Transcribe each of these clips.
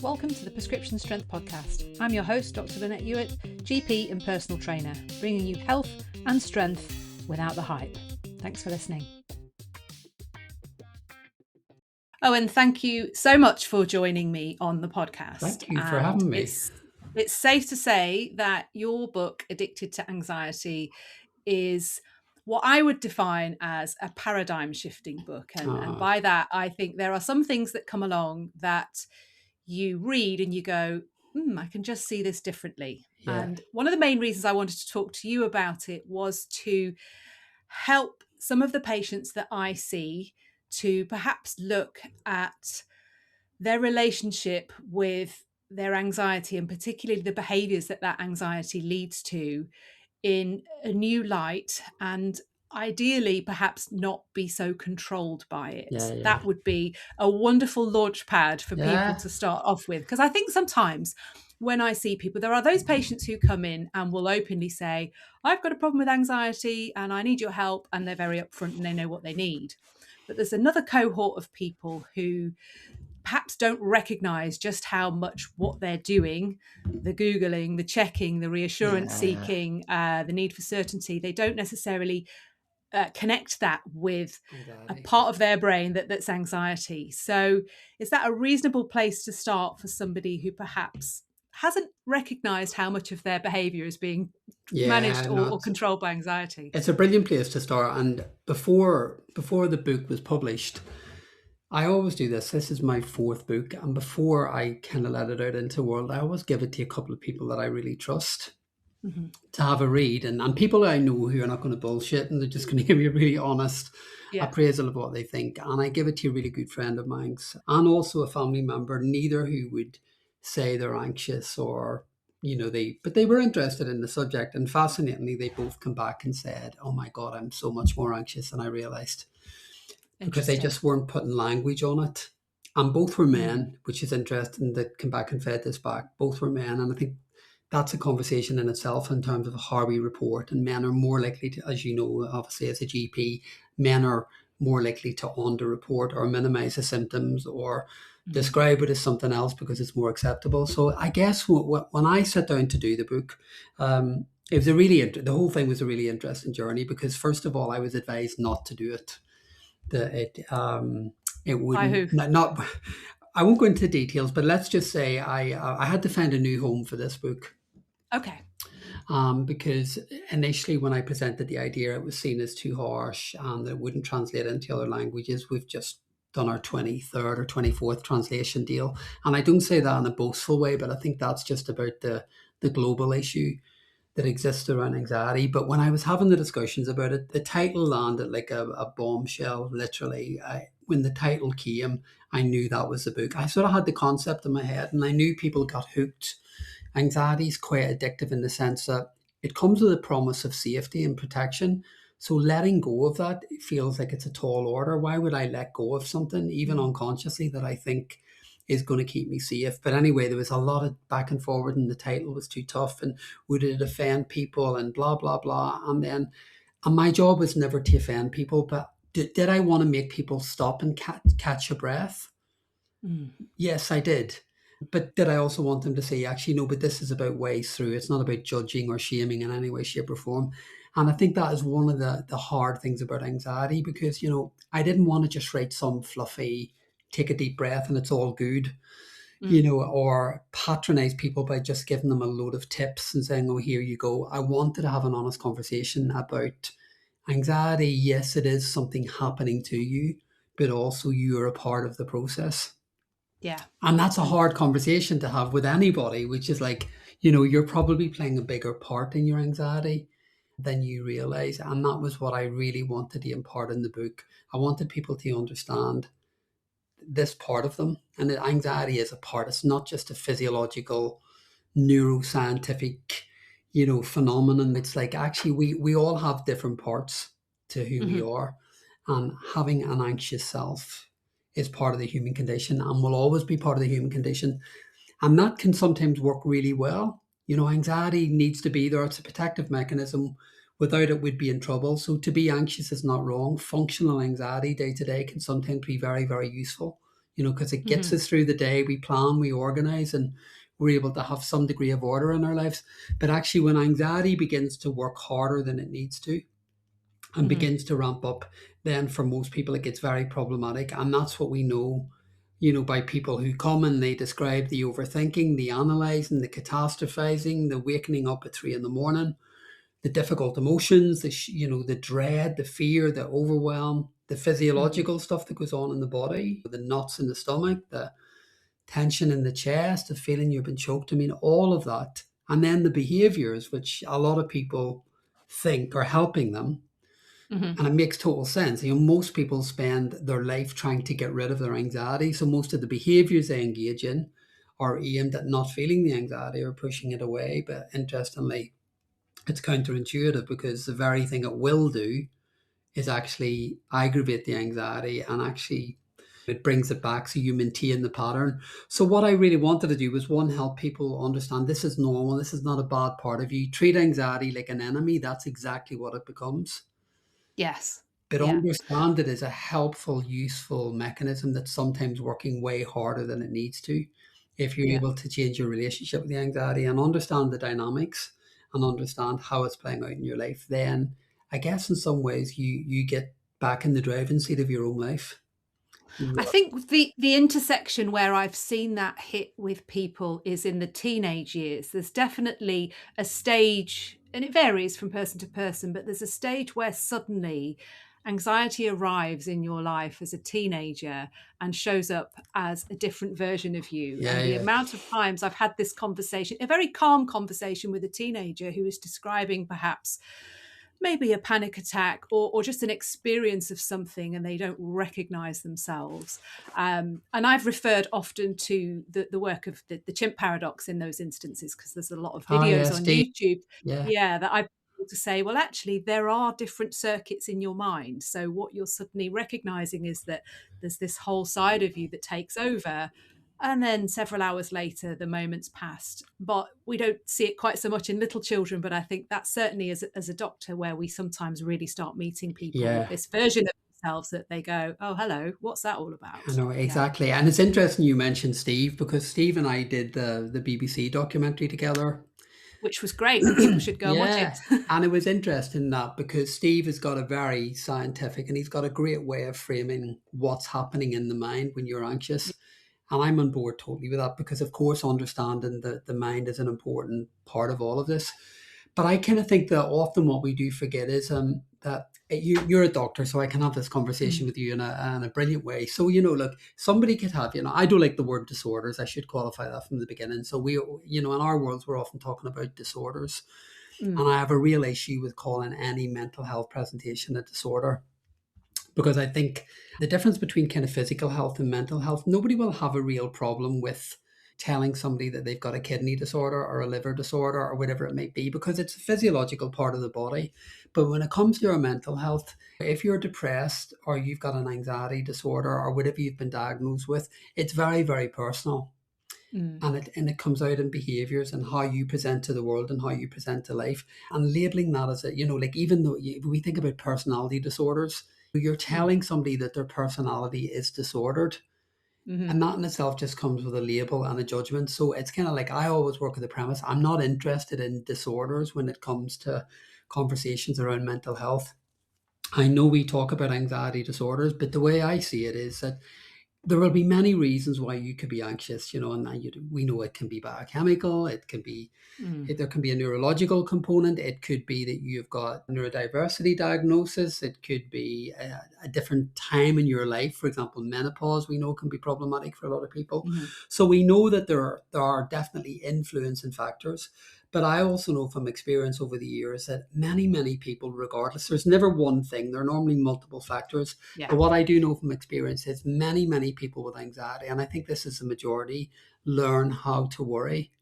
Welcome to the Prescription Strength Podcast. I'm your host, Dr. Lynette Hewitt, GP and personal trainer, bringing you health and strength without the hype. Thanks for listening. Owen, thank you so much for joining me on the podcast. Thank you for having me. It's safe to say that your book, Addicted to Anxiety, is what I would define as a paradigm shifting book. And by that, I think there are some things that come along that you read and you go, I can just see this differently. Yeah. And one of the main reasons I wanted to talk to you about it was to help some of the patients that I see to perhaps look at their relationship with their anxiety, and particularly the behaviours that anxiety leads to, in a new light, and ideally perhaps not be so controlled by it. Yeah. That would be a wonderful launch pad for people to start off with. Because I think sometimes when I see people, there are those patients who come in and will openly say, I've got a problem with anxiety and I need your help, and they're very upfront and they know what they need. But there's another cohort of people who perhaps don't recognize just how much what they're doing, the Googling, the checking, the reassurance seeking, the need for certainty, they don't necessarily connect that with a part of their brain that's anxiety. So is that a reasonable place to start for somebody who perhaps hasn't recognized how much of their behavior is being managed or controlled by anxiety? It's a brilliant place to start. And before the book was published, I always do this. This is my fourth book. And before I kind of let it out into the world, I always give it to a couple of people that I really trust to have a read. And people I know who are not going to bullshit, and they're just going to give me a really honest appraisal of what they think. And I give it to a really good friend of mine and also a family member, neither who would say they're anxious or, but they were interested in the subject. And fascinatingly, they both come back and said, oh my God, I'm so much more anxious than I realized. Because they just weren't putting language on it. And both were men, which is interesting, that came back and fed this back. Both were men. And I think that's a conversation in itself in terms of how we report. And men are more likely to, as you know, obviously as a GP, men are more likely to underreport or minimize the symptoms or describe it as something else because it's more acceptable. So I guess when I sat down to do the book, it was the whole thing was a really interesting journey because first of all, I was advised not to do it. It would not. I won't go into details, but let's just say I had to find a new home for this book. Okay. Because initially when I presented the idea, it was seen as too harsh and it wouldn't translate into other languages. We've just done our 23rd or 24th translation deal, and I don't say that in a boastful way, but I think that's just about the global issue that exists around anxiety. But when I was having the discussions about it, the title landed like a bombshell, literally. When the title came, I knew that was the book. I sort of had the concept in my head and I knew people got hooked. Anxiety is quite addictive in the sense that it comes with a promise of safety and protection. So letting go of that feels like it's a tall order. Why would I let go of something, even unconsciously, that I think is going to keep me safe? But anyway, there was a lot of back and forward and the title was too tough and would it offend people and blah, blah, blah. And my job was never to offend people, but did I want to make people stop and catch a breath? Yes, I did. But did I also want them to say, actually, no, but this is about ways through. It's not about judging or shaming in any way, shape or form. And I think that is one of the hard things about anxiety because, I didn't want to just write some fluffy, take a deep breath and it's all good, or patronize people by just giving them a load of tips and saying, oh, here you go. I wanted to have an honest conversation about anxiety. Yes, it is something happening to you, but also you are a part of the process. Yeah. And that's a hard conversation to have with anybody, which is like, you're probably playing a bigger part in your anxiety than you realize. And that was what I really wanted to impart in the book. I wanted people to understand this part of them. And that anxiety is a part. It's not just a physiological, neuroscientific, phenomenon. It's like, actually, we all have different parts to who we are. And having an anxious self is part of the human condition and will always be part of the human condition. And that can sometimes work really well. Anxiety needs to be there. It's a protective mechanism. Without it, we'd be in trouble. So to be anxious is not wrong. Functional anxiety day to day can sometimes be very, very useful. because it gets Hmm. us through the day. We plan, we organize, and we're able to have some degree of order in our lives. But actually, when anxiety begins to work harder than it needs to and Hmm. begins to ramp up, then for most people, it gets very problematic. And that's what we know, by people who come and they describe the overthinking, the analyzing, the catastrophizing, the wakening up at 3 in the morning, the difficult emotions, the dread, the fear, the overwhelm, the Hmm. physiological stuff that goes on in the body, the knots in the stomach, the tension in the chest, the feeling you've been choked. I mean, all of that. And then the behaviors, which a lot of people think are helping them. Hmm. And it makes total sense. Most people spend their life trying to get rid of their anxiety. So most of the behaviors they engage in are aimed at not feeling the anxiety or pushing it away. But interestingly, it's counterintuitive because the very thing it will do is actually aggravate the anxiety, and actually it brings it back so you maintain the pattern. So what I really wanted to do was, one, help people understand this is normal, this is not a bad part of you. Treat anxiety like an enemy, that's exactly what it becomes. Yes. But Yeah. understand it as a helpful, useful mechanism that's sometimes working way harder than it needs to. If you're Yeah. able to change your relationship with the anxiety and understand the dynamics and understand how it's playing out in your life, then I guess in some ways you get back in the driving seat of your own life. I think the intersection where I've seen that hit with people is in the teenage years. There's definitely a stage, and it varies from person to person, but there's a stage where suddenly anxiety arrives in your life as a teenager and shows up as a different version of you. Yeah, And the yeah. amount of times I've had this conversation, a very calm conversation with a teenager who is describing perhaps maybe a panic attack or just an experience of something and they don't recognize themselves. And I've referred often to the work of the chimp paradox in those instances, because there's a lot of Ah, videos yeah, on Steve. YouTube, Yeah. yeah, that I've been able to say, well, actually, there are different circuits in your mind. So what you're suddenly recognizing is that there's this whole side of you that takes over, and then several hours later, the moment's passed. But we don't see it quite so much in little children. But I think that certainly as a doctor, where we sometimes really start meeting people with Yeah. this version of themselves that they go, oh, hello, what's that all I about? know Yeah, exactly. And it's interesting you mentioned Steve, because Steve and I did the BBC documentary together. which was great. People should go and watch it. Yeah. And it was interesting that because Steve has got a very scientific and he's got a great way of framing what's happening in the mind when you're anxious. And I'm on board totally with that because, of course, understanding the mind is an important part of all of this. But I kind of think that often what we do forget is that you're a doctor, so I can have this conversation Mm, with you in a brilliant way. So, look, somebody could have, I don't like the word disorders. I should qualify that from the beginning. So in our worlds, we're often talking about disorders. And mm, I have a real issue with calling any mental health presentation a disorder, because I think the difference between kind of physical health and mental health, nobody will have a real problem with telling somebody that they've got a kidney disorder or a liver disorder or whatever it may be, because it's a physiological part of the body. But when it comes to your mental health, if you're depressed or you've got an anxiety disorder or whatever you've been diagnosed with, it's very, very personal. mm, And it comes out in behaviors and how you present to the world and how you present to life, and labeling that as like, even though we think about personality disorders, you're mm, telling somebody that their personality is disordered, mhm. and that in itself just comes with a label and a judgment. So it's kind of like, I always work with the premise, I'm not interested in disorders when it comes to conversations around mental health. I know we talk about anxiety disorders, but the way I see it is that there will be many reasons why you could be anxious, and we know it can be biochemical, it can be, Mm, there can be a neurological component, it could be that you've got neurodiversity diagnosis, it could be a different time in your life. For example, menopause, we know, can be problematic for a lot of people. mhm. So we know that there are definitely influencing factors. But I also know from experience over the years that many people, regardless, there's never one thing, there are normally multiple factors. Yeah, But what I do know from experience is many people with anxiety, and I think this is the majority, learn how to worry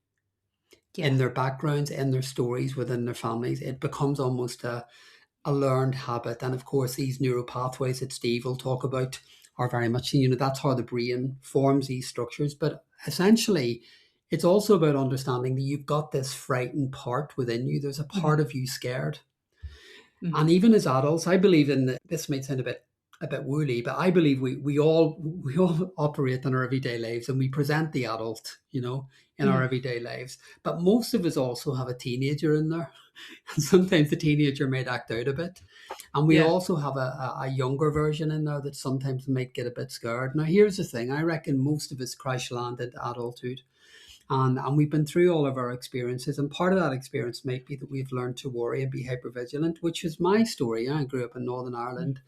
yeah. in their backgrounds, in their stories, within their families. It becomes almost a learned habit. And of course, these neural pathways that Steve will talk about are very much, that's how the brain forms these structures. But essentially, it's also about understanding that you've got this frightened part within you. There's a Mhm, part of you scared. mhm, And even as adults, I believe in this might sound a bit a bit woolly, but I believe we all operate in our everyday lives, and we present the adult, in our Mm. everyday lives. But most of us also have a teenager in there, and sometimes the teenager might act out a bit. And we Yeah. also have a younger version in there that sometimes might get a bit scared. Now, here's the thing: I reckon most of us crash land into adulthood. And we've been through all of our experiences, and part of that experience might be that we've learned to worry and be hyper vigilant, which is my story. I grew up in Northern Mm. Ireland,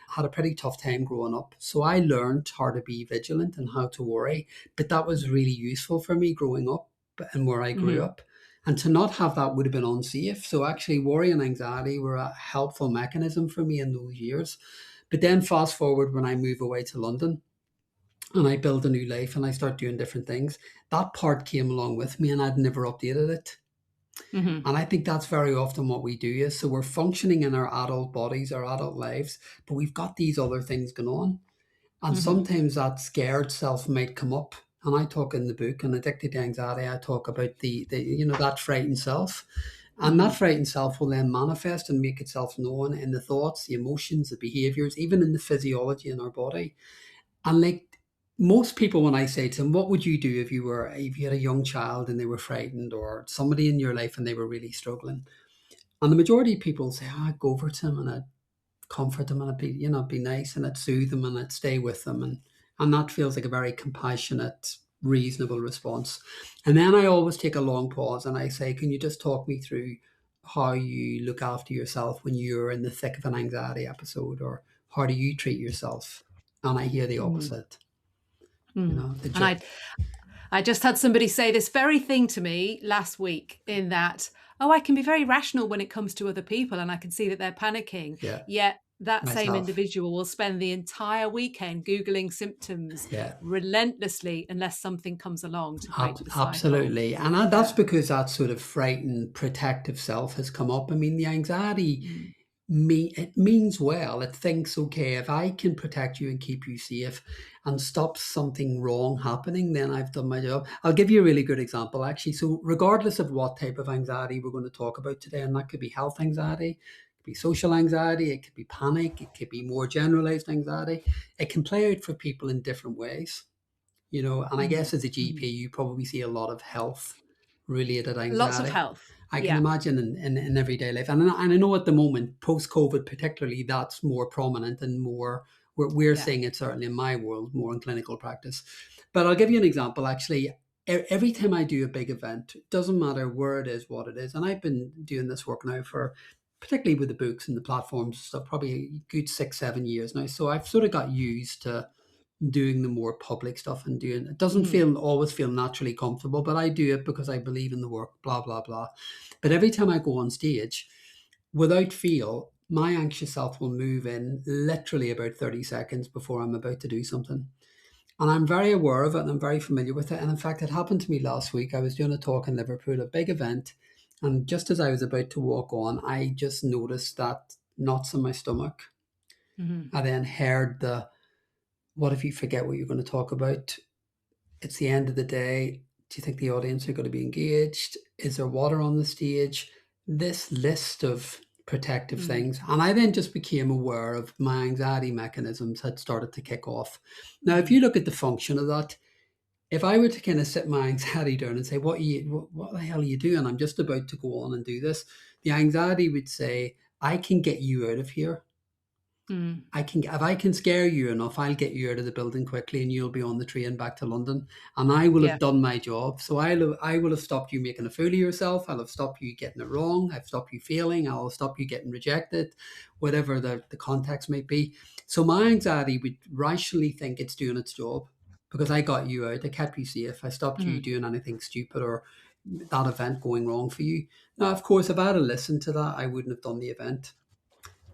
had a pretty tough time growing up, so I learned how to be vigilant and how to worry. But that was really useful for me growing up and where I grew Mhm. up. And to not have that would have been unsafe. So actually, worry and anxiety were a helpful mechanism for me in those years. But then fast forward when I move away to London and I build a new life and I start doing different things, that part came along with me and I'd never updated it. Mhm. And I think that's very often what we do is so we're functioning in our adult bodies, our adult lives, but we've got these other things going on. And Mhm. sometimes that scared self might come up. And I talk in the book and Addicted to Anxiety, I talk about that frightened self. And that Mhm. frightened self will then manifest and make itself known in the thoughts, the emotions, the behaviors, even in the physiology in our body. And like most people, when I say to them, what would you do if you had a young child and they were frightened, or somebody in your life and they were really struggling? And the majority of people say, I'd go over to them and I'd comfort them and be nice and I'd soothe them and I'd stay with them. And that feels like a very compassionate, reasonable response. And then I always take a long pause and I say, can you just talk me through how you look after yourself when you're in the thick of an anxiety episode, or how do you treat yourself? And I hear the Mm. opposite. Mm. The And I just had somebody say this very thing to me last week, in that, oh, I can be very rational when it comes to other people and I can see that they're panicking. Yeah, Yet that same myself. individual will spend the entire weekend Googling symptoms Yeah. relentlessly unless something comes along to break the cycle. Absolutely. And that's Yeah. because that sort of frightened, protective self has come up. I mean, the anxiety, Mm. it means well. It thinks, okay, if I can protect you and keep you safe and stop something wrong happening, then I've done my job. I'll give you a really good example, actually. So, regardless of what type of anxiety we're going to talk about today, and that could be health anxiety, it could be social anxiety, it could be panic, it could be more generalized anxiety. It can play out for people in different ways. And I Mm. guess as a GP, Mm. you probably see a lot of health related Lots of anxiety. health. I can Yeah. imagine in everyday life. And I know at the moment, post COVID particularly, that's more prominent and more, we're Yeah. seeing it certainly in my world, more in clinical practice. But I'll give you an example actually. Every time I do a big event, it doesn't matter where it is, what it is. And I've been doing this work now for, particularly with the books and the platforms, so probably a good 6, 7 years now. So I've sort of got used to doing the more public stuff and doing it doesn't Mhm. feel always feel naturally comfortable, but I do it because I believe in the work, blah blah blah. But every time I go on stage, without feel, my anxious self will move in literally about 30 seconds before I'm about to do something. And I'm very aware of it and I'm very familiar with it. And in fact, it happened to me last week. I was doing a talk in Liverpool, a big event, and just as I was about to walk on, I just noticed that knots in my stomach. Mhm. I then heard the, what if you forget what you're going to talk about? It's the end of the day. Do you think the audience are going to be engaged? Is there water on the stage? This list of protective Mm. things. And I then just became aware of my anxiety mechanisms had started to kick off. Now, if Mm. you look at the function of that, if I were to kind of sit my anxiety down and say, what the hell are you doing? I'm just about to go on and do this. The anxiety would say, I can get you out of here. Mm. If I can scare you enough, I'll get you out of the building quickly and you'll be on the train back to London and I will have Yeah. done my job. So I will have stopped you making a fool of yourself. I'll have stopped you getting it wrong. I've stopped you failing. I'll stop you getting rejected, whatever the context might be. So my anxiety would rationally think it's doing its job because I got you out. I kept you safe. I stopped you Mhm. doing anything stupid or that event going wrong for you. Now, of course, if I had listened to that, I wouldn't have done the event.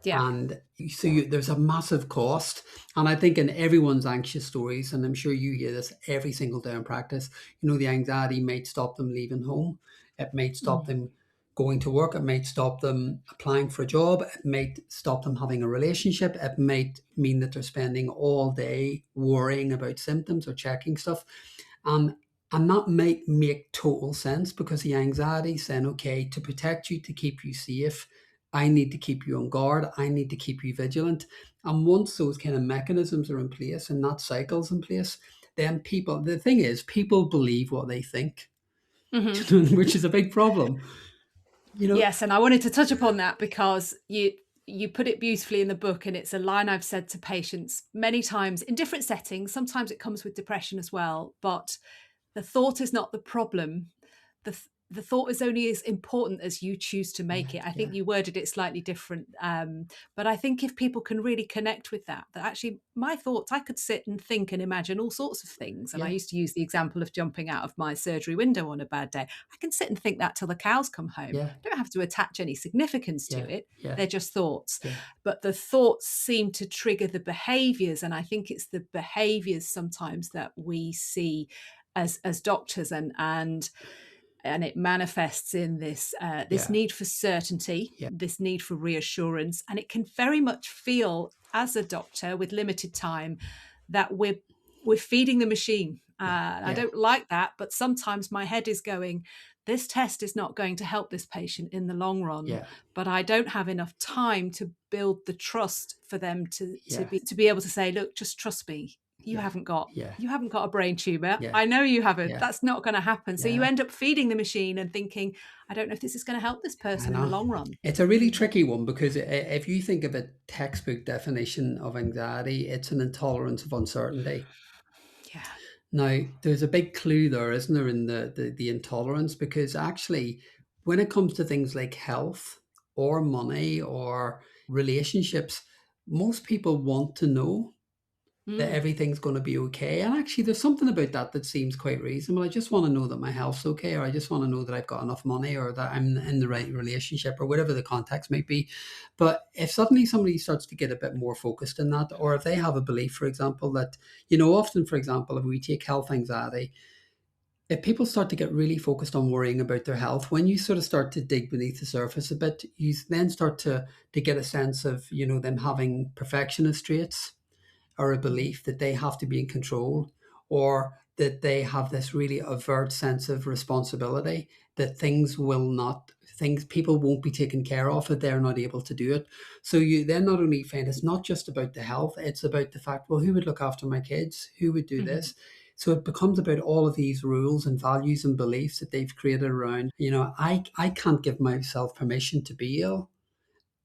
Yeah. And so there's a massive cost. And I think in everyone's anxious stories, and I'm sure you hear this every single day in practice, the anxiety might stop them leaving home. It might stop Mm. them going to work. It might stop them applying for a job. It might stop them having a relationship. It might mean that they're spending all day worrying about symptoms or checking stuff. Um, and that might make total sense because the anxiety is saying, okay, to protect you, to keep you safe, I need to keep you on guard. I need to keep you vigilant. And once those kind of mechanisms are in place and that cycle's in place, then people, the thing is, people believe what they think, Hmm. which is a big problem. You know, Yes, and I wanted to touch upon that because you put it beautifully in the book, and it's a line I've said to patients many times in different settings. Sometimes it comes with depression as well, but the thought is not the problem. The thought is only as important as you choose to make yeah, it. I yeah, think you worded it slightly different, but I think if people can really connect with that, that actually my thoughts, I could sit and think and imagine all sorts of things. And I yeah, used to use the example of jumping out of my surgery window on a bad day. I can sit and think that till the cows come home. yeah, I don't have to attach any significance to yeah, it. yeah, They're just thoughts. yeah, But the thoughts seem to trigger the behaviors. And I think it's the behaviors sometimes that we see as doctors, and it manifests in this yeah, need for certainty, yeah, this need for reassurance, and it can very much feel as a doctor with limited time that we're feeding the machine. yeah, I yeah, don't like that, but sometimes my head is going, this test is not going to help this patient in the long run, yeah, but I don't have enough time to build the trust for them yeah, to be able to say, look, just trust me. You yeah, haven't got yeah, you haven't got a brain tumor. yeah, I know you haven't. yeah, That's not going to happen. So you yeah. end up feeding the machine and thinking, I don't know if this is going to help this I person in the know. long run. It's a really tricky one because if you think of a textbook definition of anxiety, it's an intolerance of uncertainty. Yeah. Now, there's a big clue there, isn't there, in the intolerance? Because actually, when it comes to things like health or money or relationships, most people want to know that Mm. everything's going to be okay. And actually, there's something about that that seems quite reasonable. I just want to know that my health's okay, or I just want to know that I've got enough money, or that I'm in the right relationship, or whatever the context might be. But if suddenly somebody starts to get a bit more focused in that, or if they have a belief, for example, that, often, for example, if we take health anxiety, if people start to get really focused on worrying about their health, when you sort of start to dig beneath the surface a bit, you then start to get a sense of, them having perfectionist traits, or a Mhm. belief that they have to be in control, or that they have this really overt sense of responsibility, that things people won't be taken care of if they're not able to do it. So you then not only find it's not just about the health, it's about the fact, well, who would look after my kids, who would do Mhm. this. So it becomes about all of these rules and values and beliefs that they've created around, I can't give myself permission to be ill.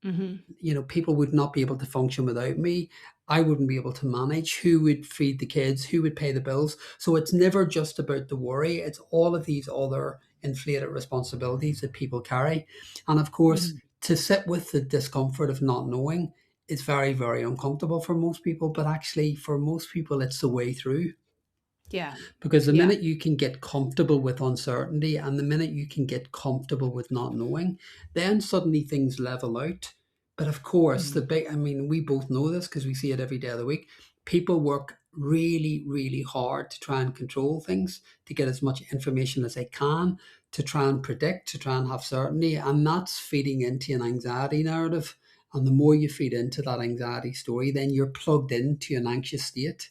Mhm. People would not be able to function without me. I wouldn't be able to manage. Who would feed the kids? Who would pay the bills? So it's never just about the worry. It's all of these other inflated responsibilities that people carry. And of course, Mhm. to sit with the discomfort of not knowing is very, very uncomfortable for most people. But actually, for most people, it's the way through. Yeah. Because the Yeah. minute you can get comfortable with uncertainty, and the minute you can get comfortable with not knowing, then suddenly things level out. But of course, Mhm. we both know this because we see it every day of the week. People work really, really hard to try and control things, to get as much information as they can, to try and predict, to try and have certainty. And that's feeding into an anxiety narrative. And the more you feed into that anxiety story, then you're plugged into an anxious state,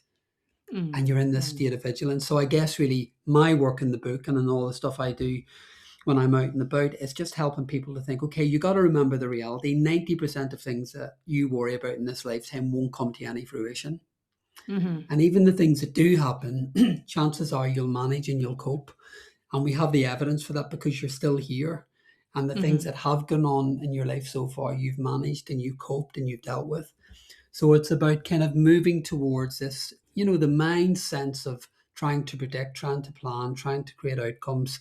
and Mm. you're in this Mm. state of vigilance. So I guess really my work in the book and in all the stuff I do when I'm out and about is just helping people to think, okay, you got to remember the reality. 90% of things that you worry about in this lifetime won't come to any fruition. Mhm. And even the things that do happen, chances are you'll manage and you'll cope. And we have the evidence for that because you're still here. And the things Mhm. that have gone on in your life so far, you've managed and you've coped and you've dealt with. So it's about kind of moving towards this, the mind sense of trying to predict, trying to plan, trying to create outcomes,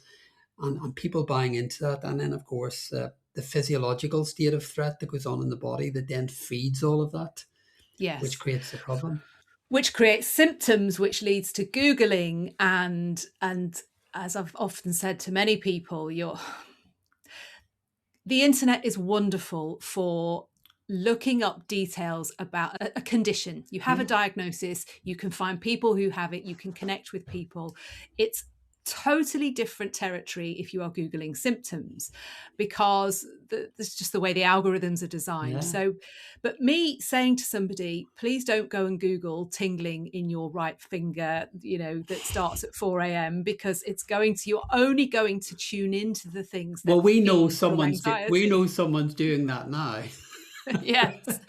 and people buying into that. And then, of course, the physiological state of threat that goes on in the body that then feeds all of that, which Yes. creates the problem. Which creates symptoms, which leads to Googling, and as I've often said to many people, the internet is wonderful for looking up details about a condition. You have a Yeah, diagnosis, you can find people who have it, you can connect with people. It's totally different territory if you are Googling symptoms, because that's just the way the algorithms are designed. Yeah. So, but me saying to somebody, please don't go and Google tingling in your right finger, that starts at 4 a.m., because you're only going to tune into the things Well, that we know feed your we know anxiety. someone's doing that now. Yes.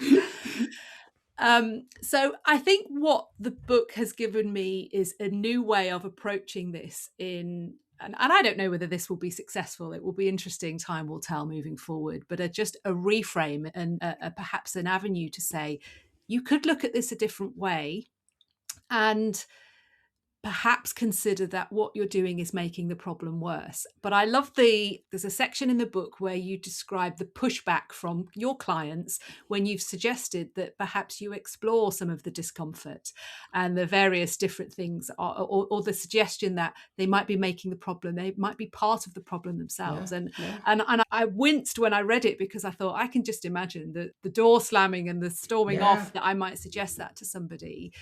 So I think what the book has given me is a new way of approaching this and I don't know whether this will be successful. It will be interesting. Time will tell moving forward, but just a reframe and perhaps an avenue to say, you could look at this a different way and perhaps consider that what you're doing is making the problem worse. But I love there's a section in the book where you describe the pushback from your clients when you've suggested that perhaps you explore some of the discomfort and the various different things, or the suggestion that they might be making the problem, they might be part of the problem themselves. Yeah, And yeah, and I winced when I read it, because I thought, I can just imagine the door slamming and the storming yeah. off that I might suggest that to somebody.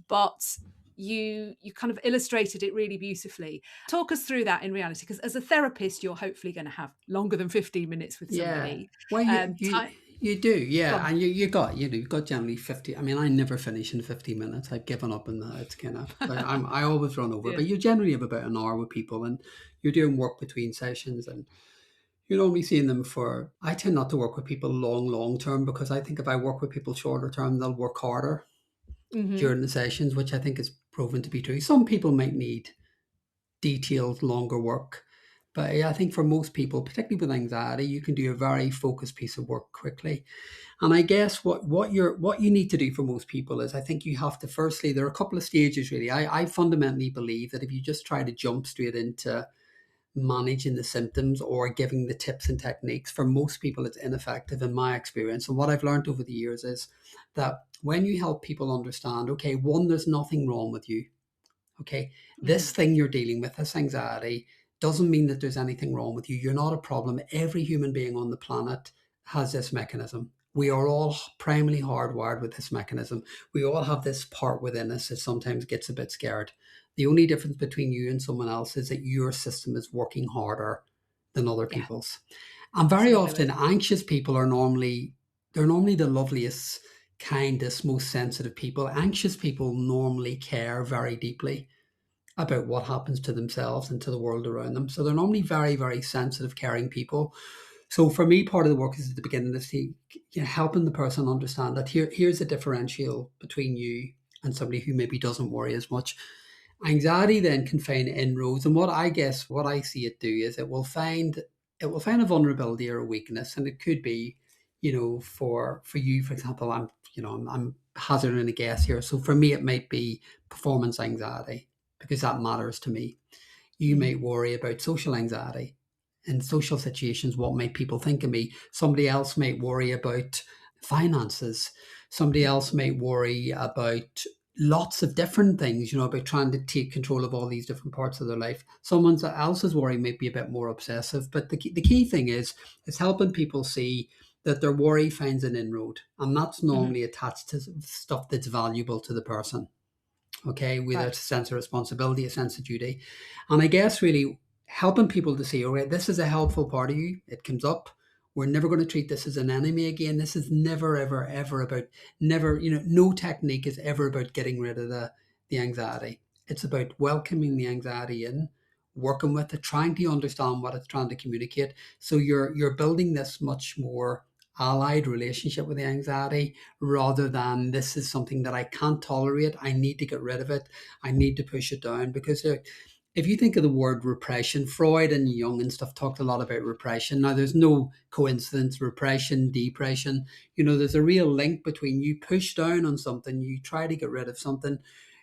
But you kind of illustrated it really beautifully. Talk us through that in reality, because as a therapist, you're hopefully going to have longer than 15 minutes with Yeah. somebody. Well, you you Time, you do, yeah, gone. and you've got generally 50. I mean, I never finish in 50 minutes. I've given up on that. It's kind of I always run over, Yeah. but you generally have about an hour with people, and you're doing work between sessions, and you're only seeing them for. I tend not to work with people long term, because I think if I work with people shorter term, they'll work harder Hmm. during the sessions, which I think is proven to be true. Some people might need detailed, longer work. But yeah, I think for most people, particularly with anxiety, you can do a very focused piece of work quickly. And I guess what you need to do for most people is, I think you have to, firstly, there are a couple of stages really. I fundamentally believe that if you just try to jump straight into managing the symptoms or giving the tips and techniques, for most people it's ineffective in my experience. And what I've learned over the years is that when you help people understand, okay, one, there's nothing wrong with you. Okay, Hmm. this thing you're dealing with, this anxiety, doesn't mean that there's anything wrong with you. You're not a problem. Every human being on the planet has this mechanism. We are all primarily hardwired with this mechanism. We all have this part within us that sometimes gets a bit scared. The only difference between you and someone else is that your system is working harder than other Yeah, people's. And very absolutely. often, anxious people are normally the loveliest, kindest, most sensitive people. Anxious people normally care very deeply about what happens to themselves and to the world around them. So they're normally very, very sensitive, caring people. So for me, part of the work is at the beginning to see, helping the person understand that here's a differential between you and somebody who maybe doesn't worry as much. Anxiety then can find inroads, and what I see it do is it will find a vulnerability or a weakness, and it could be, for you, for example, I'm hazarding a guess here. So for me, it might be performance anxiety, because that matters to me. You Hmm. might worry about social anxiety in social situations. What might people think of me? Somebody else might worry about finances. Somebody Yeah. else might worry about lots of different things, about trying to take control of all these different parts of their life. Someone else's worry might be a bit more obsessive. But the key thing is helping people see that their worry finds an inroad. And that's Hmm. normally attached to stuff that's valuable to the person. Okay, whether Right. it's a sense of responsibility, a sense of duty. And I guess really helping people to see, all right, this is a helpful part of you. It comes up. We're never going to treat this as an enemy again. This is never, ever, ever about never, no technique is ever about getting rid of the anxiety. It's about welcoming the anxiety in, working with it, trying to understand what it's trying to communicate. So you're building this much more allied relationship with the anxiety, rather than this is something that I can't tolerate. I need to get rid of it. I need to push it down. Because if you think of the word repression, Freud and Jung and stuff talked a lot about repression. Now, there's no coincidence, repression, depression. There's a real link between you push down on something, you try to get rid of something.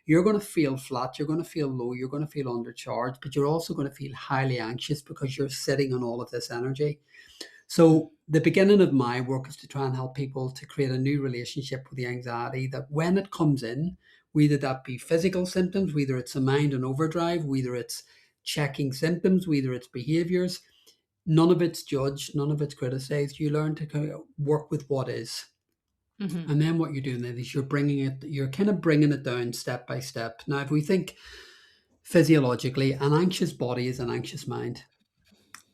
You're going to feel flat, you're going to feel low, you're going to feel undercharged, but you're also going to feel highly anxious because you're sitting on all of this energy. Hmm. So the beginning of my work is to try and help people to create a new relationship with the anxiety, that when it comes in, whether that be physical symptoms, whether it's a mind in overdrive, whether it's checking symptoms, whether it's behaviors, none of it's judged, none of it's criticized. You learn to kind of work with what is. Hmm. And then what you're doing then is you're kind of bringing it down step by step. Now, if we think physiologically, an anxious body is an anxious mind.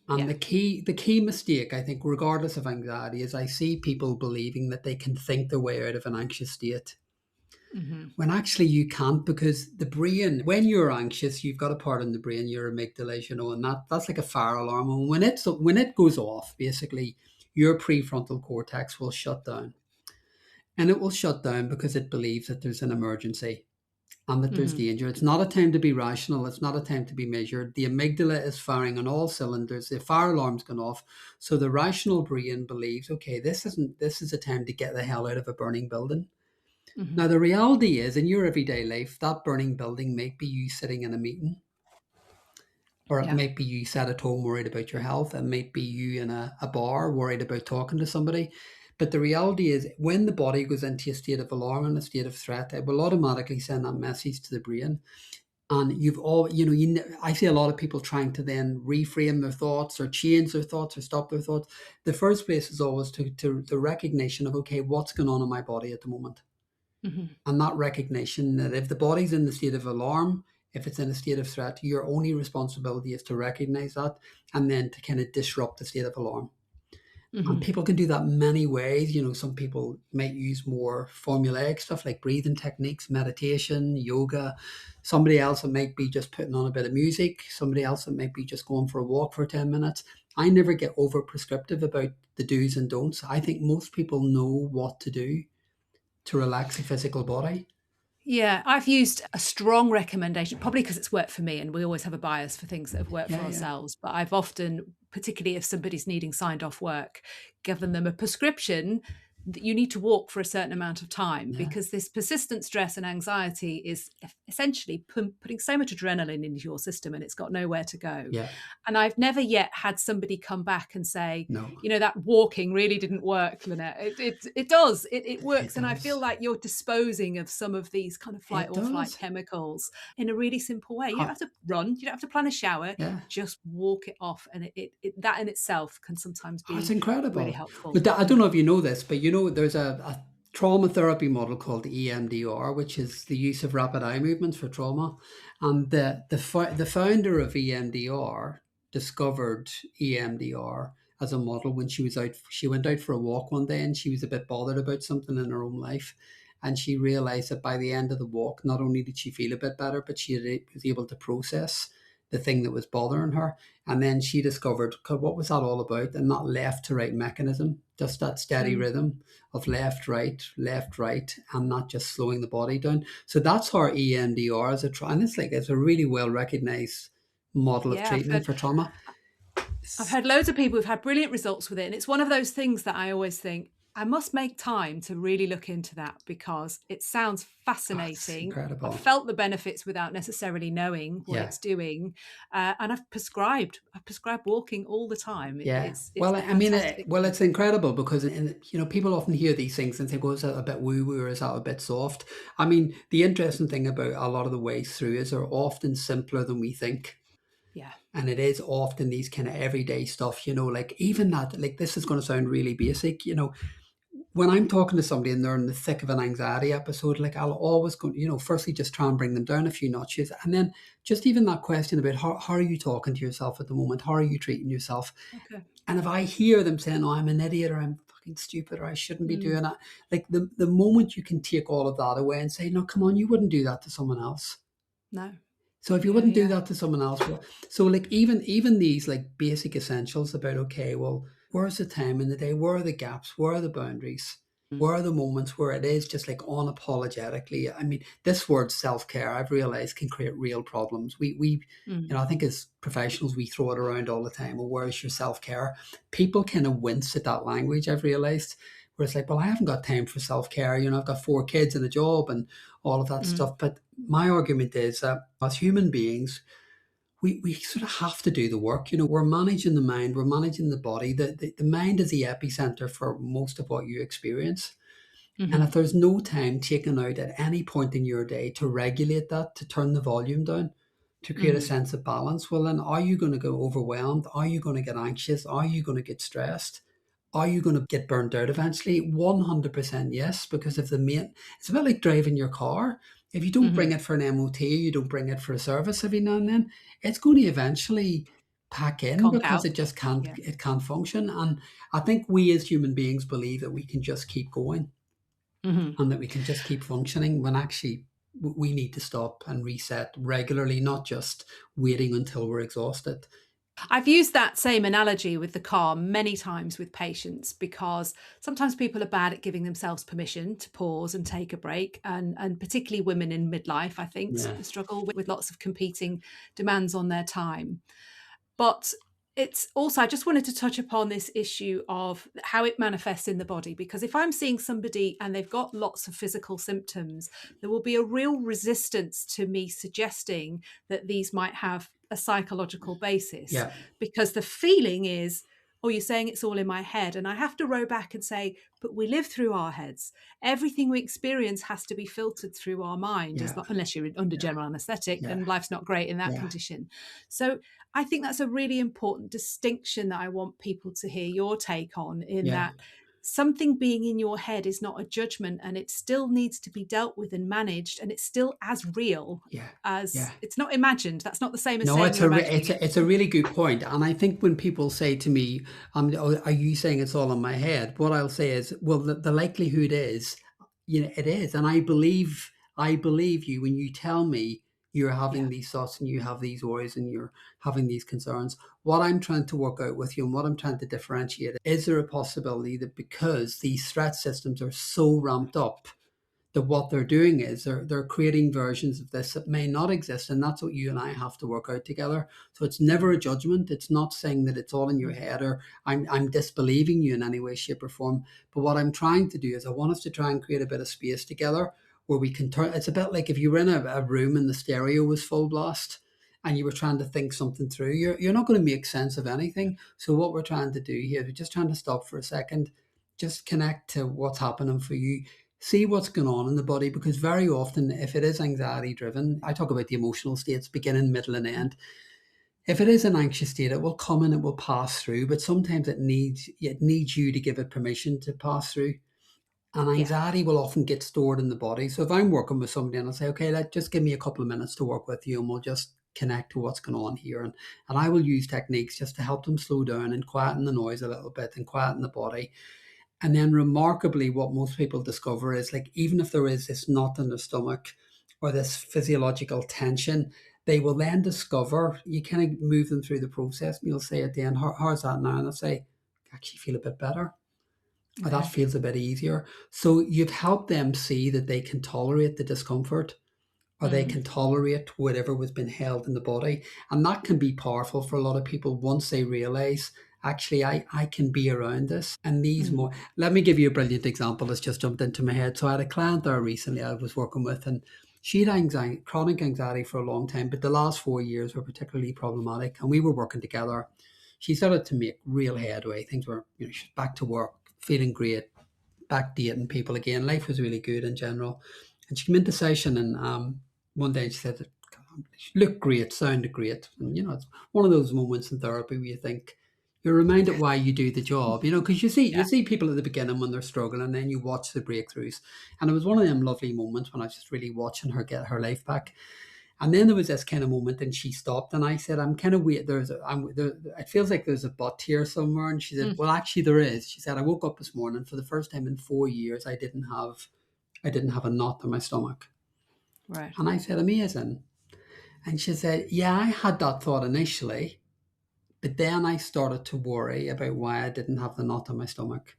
And Yeah. the key mistake, I think, regardless of anxiety, is I see people believing that they can think their way out of an anxious state. Hmm. When actually you can't, because the brain, when you're anxious, you've got a part in the brain, your amygdala, and that's like a fire alarm. And when it goes off, basically your prefrontal cortex will shut down. And it will shut down because it believes that there's an emergency and that there's Hmm. danger. It's not a time to be rational. It's not a time to be measured. The amygdala is firing on all cylinders. The fire alarm's gone off. So the rational brain believes, okay, this is a time to get the hell out of a burning building. Hmm. Now, the reality is, in your everyday life, that burning building might be you sitting in a meeting, or it Yeah. might be you sat at home worried about your health. It might be you in a bar worried about talking to somebody. But the reality is, when the body goes into a state of alarm and a state of threat, it will automatically send that message to the brain. And you've all, I see a lot of people trying to then reframe their thoughts or change their thoughts or stop their thoughts. The first place is always to the recognition of, okay, what's going on in my body at the moment? Hmm. And that recognition that if the body's in the state of alarm, if it's in a state of threat, your only responsibility is to recognize that and then to kind of disrupt the state of alarm. And Hmm. people can do that many ways. Some people might use more formulaic stuff like breathing techniques, meditation, yoga. Somebody else, it might be just putting on a bit of music. Somebody else, it might be just going for a walk for 10 minutes. I never get over prescriptive about the do's and don'ts. I think most people know what to do to relax the physical body. Yeah, I've used a strong recommendation, probably because it's worked for me, and we always have a bias for things that have worked for Yeah, yeah, ourselves. But I've often, particularly if somebody's needing signed off work, given them a prescription that you need to walk for a certain amount of time, yeah, because this persistent stress and anxiety is essentially putting so much adrenaline into your system and it's got nowhere to go. yeah. And I've never yet had somebody come back and say, No, that walking really didn't work, Lynette. It does. It it works. And I feel does. like you're disposing of some of these kind of flight It or flight does. chemicals in a really simple way. You don't Huh, have to run, you don't have to plan a shower, yeah. just walk it off. And that in itself can sometimes Oh, it's be really incredible. helpful. But I don't Mm. know if you know this, but there's a trauma therapy model called EMDR, which is the use of rapid eye movements for trauma. And the founder of EMDR discovered EMDR as a model when she was out. She went out for a walk one day and she was a bit bothered about something in her own life. And she realized that by the end of the walk, not only did she feel a bit better, but was able to process the thing that was bothering her. And then she discovered, "God, what was that all about?" And that left to right mechanism, just that steady Mm. rhythm of left, right, and not just slowing the body down. So that's how EMDR is and it's a really well recognized model of Yeah, treatment for trauma. I've heard loads of people who've had brilliant results with it. And it's one of those things that I always think, I must make time to really look into that because it sounds Oh, it's fascinating. I've incredible. felt the benefits without necessarily knowing what Yeah. it's doing, and I've prescribed walking all the time. Yeah. It's Well, a I mean, fantastic thing. it's incredible because, people often hear these things and think, "Oh, is that a bit woo-woo or is that a bit soft?" I mean, the interesting thing about a lot of the ways through is they're often simpler than we think. Yeah. And it is often these kind of everyday stuff, like even that, like this is going to sound really basic, when I'm talking to somebody and they're in the thick of an anxiety episode, like I'll always go, firstly just try and bring them down a few notches. And then just even that question about how are you talking to yourself at the moment? How are you treating yourself? Okay. And if I hear them saying, "Oh, I'm an idiot," or "I'm fucking stupid," or "I shouldn't be Mm. doing that," like the moment you can take all of that away and say, "No, come on, you wouldn't do that to someone else." No. So if you Yeah. wouldn't do Yeah. that to someone else, so like even these like basic essentials about, okay, well, where's the time in the day? Where are the gaps? Where are the boundaries? Mm. Where are the moments where it is just like unapologetically? I mean, this word self-care, I've realized, can create real problems. We Mm. I think as professionals we throw it around all the time. Well, where's your self-care? People kind of wince at that language, I've realized. Where it's like, well, I haven't got time for self-care. I've got 4 kids and a job and all of that Mm. stuff. But my argument is that as human beings, we sort of have to do the work. We're managing the mind, we're managing the body. The mind is the epicenter for most of what you experience. And if Mhm. there's no time taken out at any point in your day to regulate that, to turn the volume down, to create a Mhm. sense of balance, well, then are you going to go overwhelmed? Are you going to get anxious? Are you going to get stressed? Are you going to get burnt out eventually? 100% yes, because if it's a bit like driving your car. If you don't bring Hmm. it for an MOT, you don't bring it for a service every now and then, it's going to eventually pack in Conk because out. it just can't Yeah. it can't function. And I think we as human beings believe that we can just keep going Hmm. and that we can just keep functioning when actually we need to stop and reset regularly, not just waiting until we're exhausted. I've used that same analogy with the car many times with patients, because sometimes people are bad at giving themselves permission to pause and take a break. And particularly women in midlife, I think, Yeah, struggle with lots of competing demands on their time. But it's also, I just wanted to touch upon this issue of how it manifests in the body, because if I'm seeing somebody and they've got lots of physical symptoms, there will be a real resistance to me suggesting that these might have a psychological basis, yeah, because the feeling is, oh, you're saying it's all in my head. And I have to row back and say, but we live through our heads. Everything we experience has to be filtered through our mind, yeah, unless you're under yeah, general anesthetic, yeah, and life's not great in that yeah, condition. So I think that's a really important distinction that I want people to hear your take on, in yeah, that something being in your head is not a judgment, and it still needs to be dealt with and managed, and it's still as real yeah, as, yeah. it's not imagined. That's not the same as No, saying it's you're imagining it's it. it's a really good point, and I think when people say to me, "Oh, are you saying it's all in my head?" What I'll say is, "Well, the likelihood is, it is, and I believe you when you tell me you're having Yeah. these thoughts and you have these worries and you're having these concerns. What I'm trying to work out with you and what I'm trying to differentiate is there a possibility that because these threat systems are so ramped up." That what they're doing is they're creating versions of this that may not exist, and that's what you and I have to work out together. So it's never a judgment. It's not saying that it's all in your Mm. head or I'm disbelieving you in any way, shape, or form. But what I'm trying to do is I want us to try and create a bit of space together where we can turn. It's a bit like if you were in a room and the stereo was full blast and you were trying to think something through, you're not going to make sense of anything. So what we're trying to do here, we're just trying to stop for a second, just connect to what's happening for you, see what's going on in the body, because very often if it is anxiety driven, I talk about the emotional states, beginning, middle and Mm. end. If it is an anxious state, it will come and it will pass through, but sometimes it needs you to give it permission to pass through. And Yeah. anxiety will often get stored in the body. So if I'm working with somebody and I'll say, okay, just give me a couple of minutes to work with you and we'll just connect to what's going on here. And I will use techniques just to help them slow down and quieten the noise a little bit and quieten the body. And then remarkably, what most people discover is like, even if there is this knot in the stomach or this physiological tension, they will then discover, you kind of move them through the process and you'll say at the end, how's that now? And they'll say, I actually feel a bit better. Or that Okay. feels a bit easier. So you've helped them see that they can tolerate the discomfort or they Mm. can tolerate whatever was being held in the body. And that can be powerful for a lot of people once they realize, actually, I can be around this. And these Mm. more, let me give you a brilliant example that's just jumped into my head. So I had a client there recently I was working with, and she had anxiety, chronic anxiety for a long time, but the last 4 years were particularly problematic. And we were working together. She started to make real headway. Things were, she's back to work, feeling great, back dating people again. Life was really good in general. And she came into session and one day she said, she looked great, sounded great. And, it's one of those moments in therapy where you think, you're reminded why you do the job, because you see Yeah. people at the beginning when they're struggling, and then you watch the breakthroughs. And it was one of them lovely moments when I was just really watching her get her life back. And then there was this kind of moment, and she stopped, and I said, "I'm kind of wait. It feels like there's a but here somewhere." And she said, Mm. "Well, actually, there is." She said, "I woke up this morning for the first time in 4 years. I didn't have a knot in my stomach." Right. And I said, "Amazing." And she said, "Yeah, I had that thought initially, but then I started to worry about why I didn't have the knot in my stomach."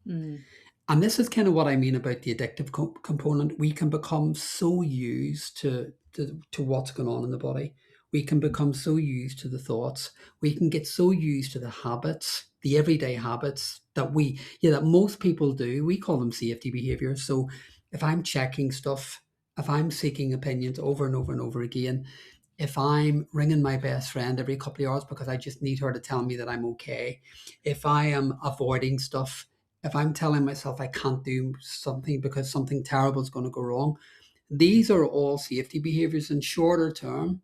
Mm. And this is kind of what I mean about the addictive component. We can become so used to what's going on in the body. We can become so used to the thoughts. We can get so used to the habits, the everyday habits that most people do. We call them safety behaviors. So if I'm checking stuff, if I'm seeking opinions over and over and over again, if I'm ringing my best friend every couple of hours because I just need her to tell me that I'm okay, if I am avoiding stuff, if I'm telling myself I can't do something because something terrible is going to go wrong, these are all safety behaviors. In shorter term,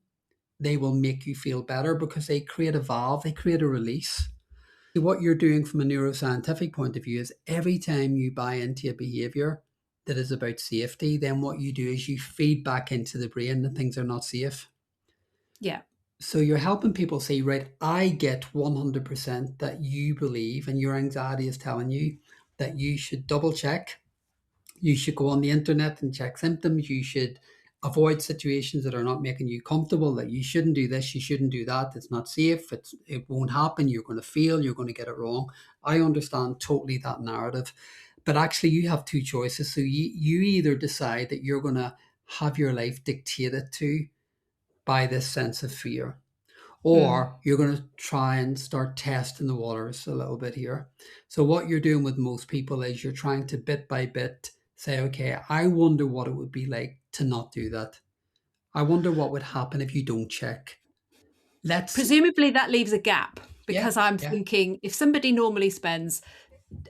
they will make you feel better because they create a valve, they create a release. What you're doing from a neuroscientific point of view is every time you buy into a behavior, that is about safety, then what you do is you feed back into the brain that things are not safe. Yeah. So you're helping people say, right, I get 100% that you believe and your anxiety is telling you that you should double check. You should go on the internet and check symptoms. You should avoid situations that are not making you comfortable, that you shouldn't do this, you shouldn't do that. It's not safe. It won't happen. You're going to fail. You're going to get it wrong. I understand totally that narrative. But actually, you have two choices. So you either decide that you're going to have your life dictated to by this sense of fear, Mm. or you're going to try and start testing the waters a little bit here. So what you're doing with most people is you're trying to bit by bit say, okay, I wonder what it would be like to not do that. I wonder what would happen if you don't check. Let's, Presumably that leaves a gap, yeah, because I'm yeah, thinking if somebody normally spends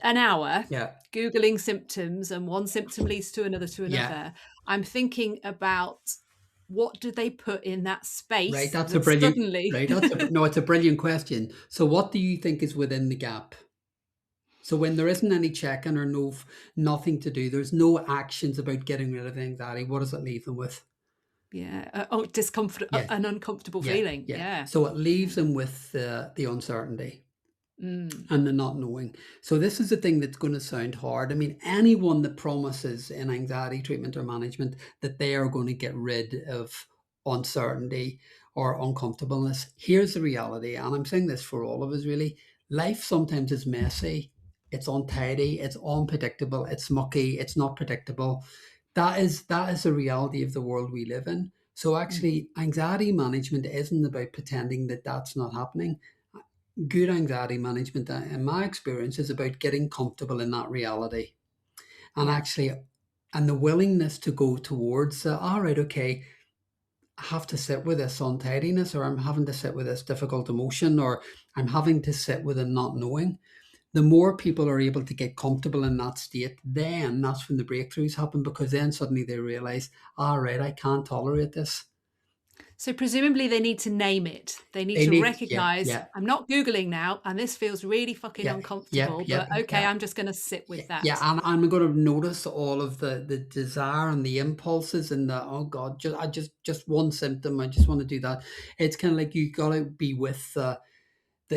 an hour yeah, Googling symptoms and one symptom leads to yeah. another, I'm thinking about what do they put in that Right. space That's a that brilliant, suddenly. right. No, it's a brilliant question. So what do you think is within the gap? So when there isn't any checking or nothing to do, there's no actions about getting rid of anxiety. What does it leave them with? Yeah. Discomfort, Yeah, an uncomfortable yeah, feeling. yeah. Yeah. So it leaves Yeah. them with the uncertainty Mm. and the not knowing. So this is the thing that's going to sound hard. I mean, anyone that promises in anxiety treatment or management that they are going to get rid of uncertainty or uncomfortableness, here's the reality, and I'm saying this for all of us really. Life sometimes is messy, it's untidy, it's unpredictable, it's mucky, it's not predictable. That is the reality of the world we live in. So Mm. actually, anxiety management isn't about pretending that that's not happening. Good anxiety management, in my experience, is about getting comfortable in that reality and Yeah. actually, and the willingness to go towards, all right, okay, I have to sit with this untidiness, or I'm having to sit with this difficult emotion, or I'm having to sit with a not knowing. The more people are able to get comfortable in that state, then that's when the breakthroughs happen, because then suddenly they realize, all right, I can't tolerate this. So presumably they need to name it. They need They to need, yeah, recognize yeah, I'm not Googling now and this feels really fucking yeah, yep, uncomfortable, but yep, okay, yeah. I'm just going to sit Yeah, with yeah, that. and I'm going to notice all of the desire and the impulses and the, oh God, just one symptom. I just want to do that. It's kind of like you got to be with the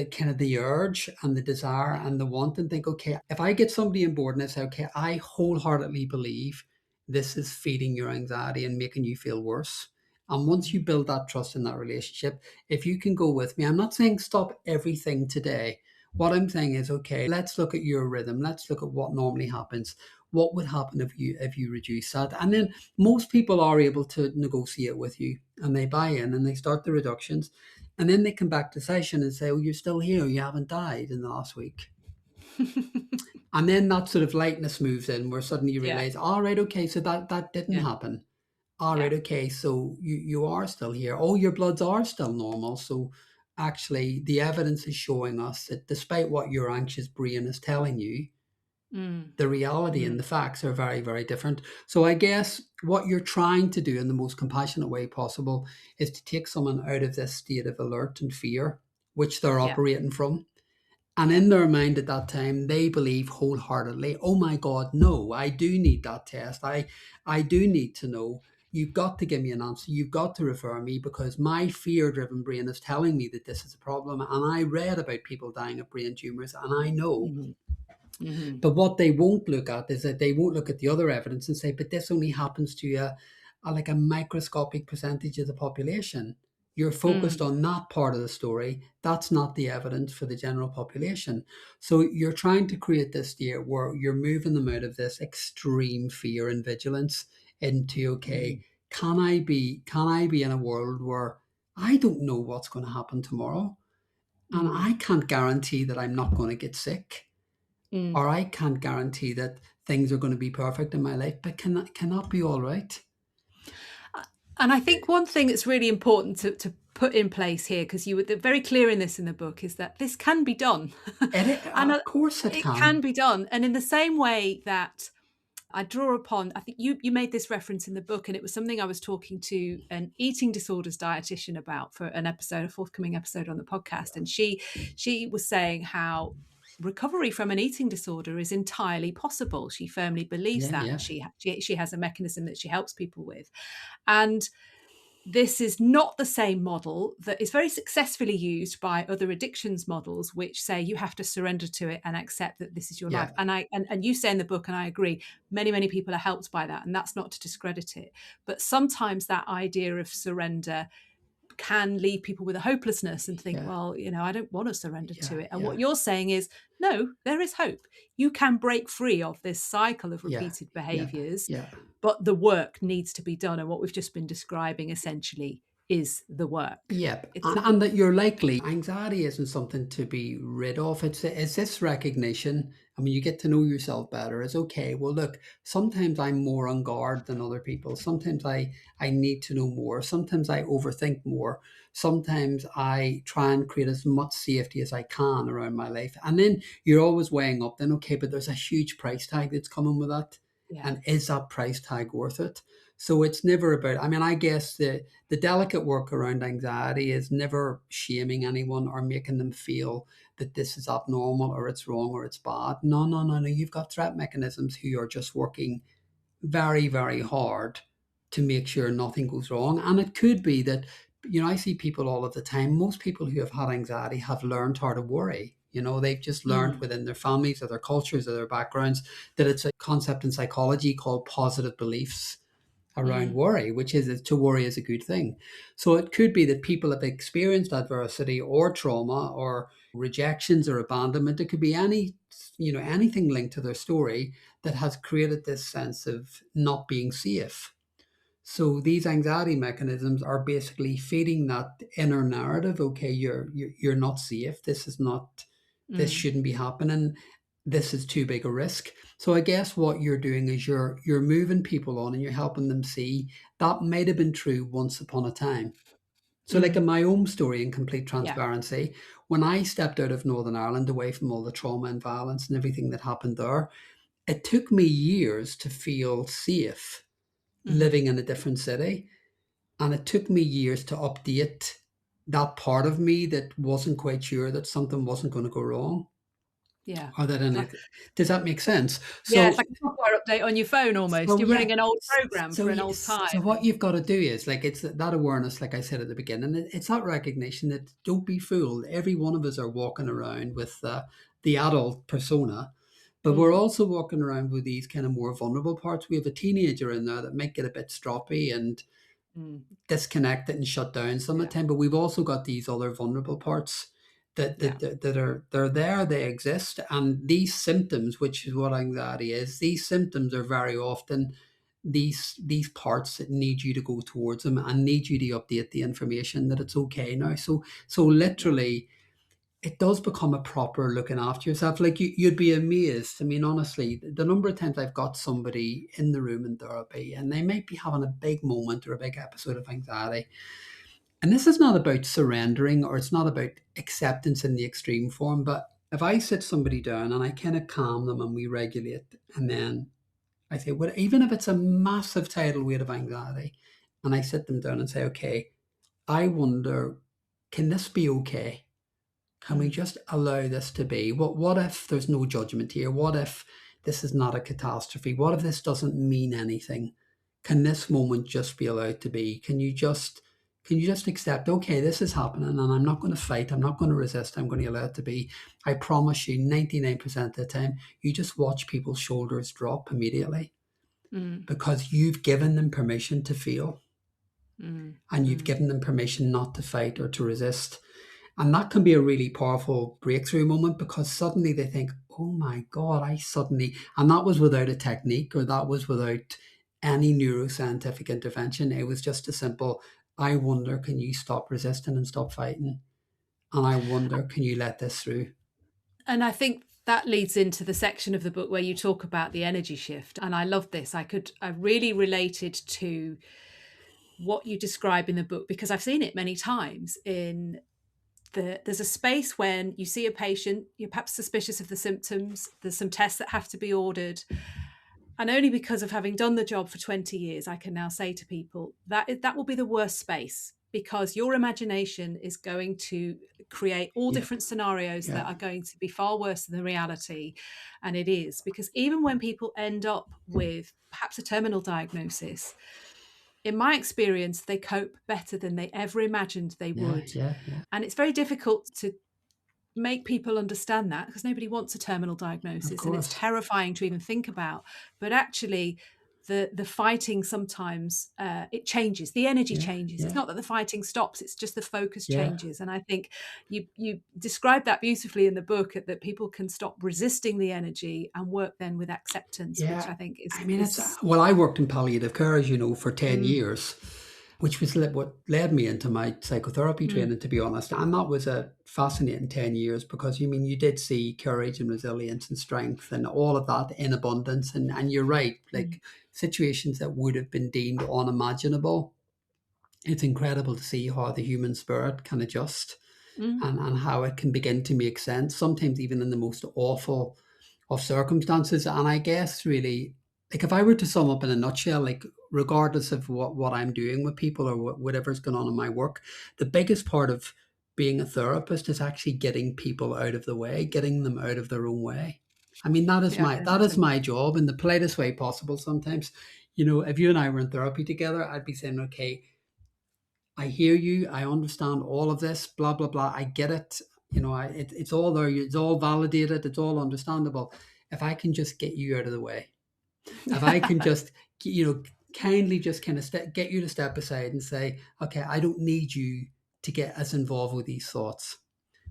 kind of the urge and the desire Yeah. and the want, and think, okay, if I get somebody on board and I say, okay, I wholeheartedly believe this is feeding your anxiety and making you feel worse. And once you Mm. build that trust in that relationship, if you can go with me, I'm not saying stop everything today. What I'm saying is, okay, let's look at your rhythm. Let's look at what normally happens. What would happen if you reduce that? And then most people are able to negotiate with you and they buy in and they start the reductions. And then they come back to session and say, oh, you're still here. You haven't died in the last week. And then that sort of lightness moves in where suddenly you Yeah. realize, all right, okay, so that didn't Yeah. happen. All Yeah. right, okay, so you are still here. Oh, your bloods are still normal. So actually, the evidence is showing us that despite what your anxious brain is telling you, Mm. the reality and Mm. the facts are very, very different. So I guess what you're trying to do in the most compassionate way possible is to take someone out of this state of alert and fear, which they're Yeah. operating from. And Yeah. in their mind at that time, they believe wholeheartedly, oh my God, no, I do need that test. I do need to know. You've got to give me an answer. You've got to refer me because my fear driven brain is telling me that this is a problem. And I read about people dying of brain tumors and I know. Mhm. Mhm. But what they won't look at is that they won't look at the other evidence and say, but this only happens to like a microscopic percentage of the population. You're focused Mm. on that part of the story. That's not the evidence for the general population. So you're trying to create this state where you're moving them out of this extreme fear and vigilance into, okay, Mhm. can I be in a world where I don't know what's going to happen tomorrow? And Mm. I can't guarantee that I'm not going to get sick, Mm. or I can't guarantee that things are going to be perfect in my life, but cannot be all right. And I think one thing that's really important to put in place here, because you were very clear in this in the book, is that this can be done. And Of course it it can can. be done. And in the same way that I draw upon, I think you made this reference in the book, and it was something I was talking to an eating disorders dietitian about for an episode, a forthcoming episode on the podcast. And she was saying how recovery from an eating disorder is entirely possible. She firmly believes Yeah, that, and yeah, she has a mechanism that she helps people with. And this is not the same model that is very successfully used by other addictions models, which say you have to surrender to it and accept that this is your life. yeah, And you say in the book, and I agree, many people are helped by that, and that's not to discredit it. But sometimes that idea of surrender can leave people with a hopelessness and think, yeah, well, I don't want to surrender yeah, to it. And what yeah, you're saying is, no, there is hope. You can break free of this cycle of yeah, repeated yeah, behaviors, yeah. but the work needs to be done. And what we've just been describing essentially is the work. Yep, It's and that you're likely anxiety isn't something to be rid of. It's this recognition. I mean, you get to know yourself better. It's okay. Well, look, sometimes I'm more on guard than other people. Sometimes I need to know more. Sometimes I overthink more. Sometimes I try and create as much safety as I can around my life. And then you're always weighing up. Then okay, but there's a huge price tag that's coming with that, yeah. and is that price tag worth it? So it's never about. I mean, I guess the delicate work around anxiety is never shaming anyone or making them feel that this is abnormal or it's wrong or it's bad. No, no, no, no. You've got threat mechanisms who are just working very, very hard to make sure nothing goes wrong. And it could be that, I see people all of the time. Most people who have had anxiety have learned how to worry. They've just learned Mm, within their families or their cultures or their backgrounds that it's a concept in psychology called positive beliefs around mm, worry, which is to worry is a good thing. So it could be that people have experienced adversity or trauma or rejections or abandonment. It could be anything linked to their story that has created this sense of not being safe. So these anxiety mechanisms are basically feeding that inner narrative. Okay, you're not safe. This mm, shouldn't be happening. This is too big a risk. So I guess what you're doing is you're moving people on and you're helping them see that might have been true once upon a time. So like in mm, my own story, in complete yeah. transparency, when I stepped out of Northern Ireland away from all the trauma and violence and everything that happened there, it took me years to feel safe Hmm. living in a different city. And it took me years to update that part of me that wasn't quite sure that something wasn't going to go wrong. Yeah. Or that It's in like, it. Does that make sense? yeah, it's So like a software update on your phone almost. so You're yeah. running an old program So for an old yes. time. So what you've got to do is like it's that awareness, like I said at the beginning, it's that recognition that don't be fooled. Every one of us are walking around with the adult persona, but we're Mm, also walking around with these kind of more vulnerable parts. We have a teenager in there that might get a bit stroppy and mm, disconnected and shut down some of yeah. the time. But we've also got these other vulnerable parts that Yeah. they're there, they exist, and these symptoms, which is what anxiety is, these symptoms are very often these parts that need you to go towards them and need you to update the information that it's okay now. So Yeah. literally it does become a proper looking after yourself. Like you'd be amazed. I mean, honestly, the number of times I've got somebody in the room in therapy and they might be having a big moment or a big episode of anxiety. And this is not about surrendering or it's not about acceptance in the extreme form. But if I sit somebody down and I kind of calm them and we regulate, and then I say, well, even if it's a massive tidal weight of anxiety, and I sit them down and say, okay, I wonder, can this be okay? Can we Mm. just allow this to be? What if there's no judgment here? What if this is not a catastrophe? What if this doesn't mean anything? Can this moment just be allowed to be? Can you just accept, okay, this is happening and I'm not going to fight, I'm not going to resist, I'm going to allow it to be. I promise you 99% of the time, you just watch people's shoulders drop immediately Mm, because you've given them permission to feel mm, and you've mm. given them permission not to fight or to resist. And that can be a really powerful breakthrough moment because suddenly they think, oh my God, and that was without a technique or that was without any neuroscientific intervention. It was just a simple, I wonder, can you stop resisting and stop fighting? And I wonder, can you let this through? And I think that leads into the section of the book where you talk about the energy shift. And I love this. I really related to what you describe in the book because I've seen it many times there's a space when you see a patient, you're perhaps suspicious of the symptoms, there's some tests that have to be ordered. And only because of having done the job for 20 years, I can now say to people that will be the worst space because your imagination is going to create all Yeah. different scenarios that Yeah. are going to be far worse than the reality. And it is because even when people end up with perhaps a terminal diagnosis, in my experience, they cope better than they ever imagined they Yeah. would. Yeah. Yeah. And it's very difficult to make people understand that because nobody wants a terminal Of diagnosis and it's course. terrifying to even think about. But actually, the fighting sometimes it changes, the energy Yeah. changes. It's Yeah. not that the fighting stops, it's just the focus Yeah. changes. And I think you describe that beautifully in the book, that people can stop resisting the energy and work then with acceptance, which Yeah. I think I mean, it's is well, I worked in palliative care, as you know, for 10 mm, years, which was what led me into my psychotherapy mm, training, to be honest. And that was a fascinating 10 years because, you mean, you did see courage and resilience and strength and all of that in abundance. And you're right, mm, like situations that would have been deemed unimaginable. It's incredible to see how the human spirit can adjust mm, and how it can begin to make sense, sometimes even in the most awful of circumstances. And I guess really, like if I were to sum up in a nutshell, like regardless of what I'm doing with people or whatever's going on in my work, the biggest part of being a therapist is actually getting people out of the way, getting them out of their own way. I mean, yeah, I can that is imagine. my job in the politest way possible. Sometimes, if you and I were in therapy together, I'd be saying, okay, I hear you. I understand all of this, blah, blah, blah. I get it. It's all there. It's all validated. It's all understandable. If I can just get you out of the way, if I can just, kindly just kind of get you to step aside and say, okay, I don't need you to get as involved with these thoughts.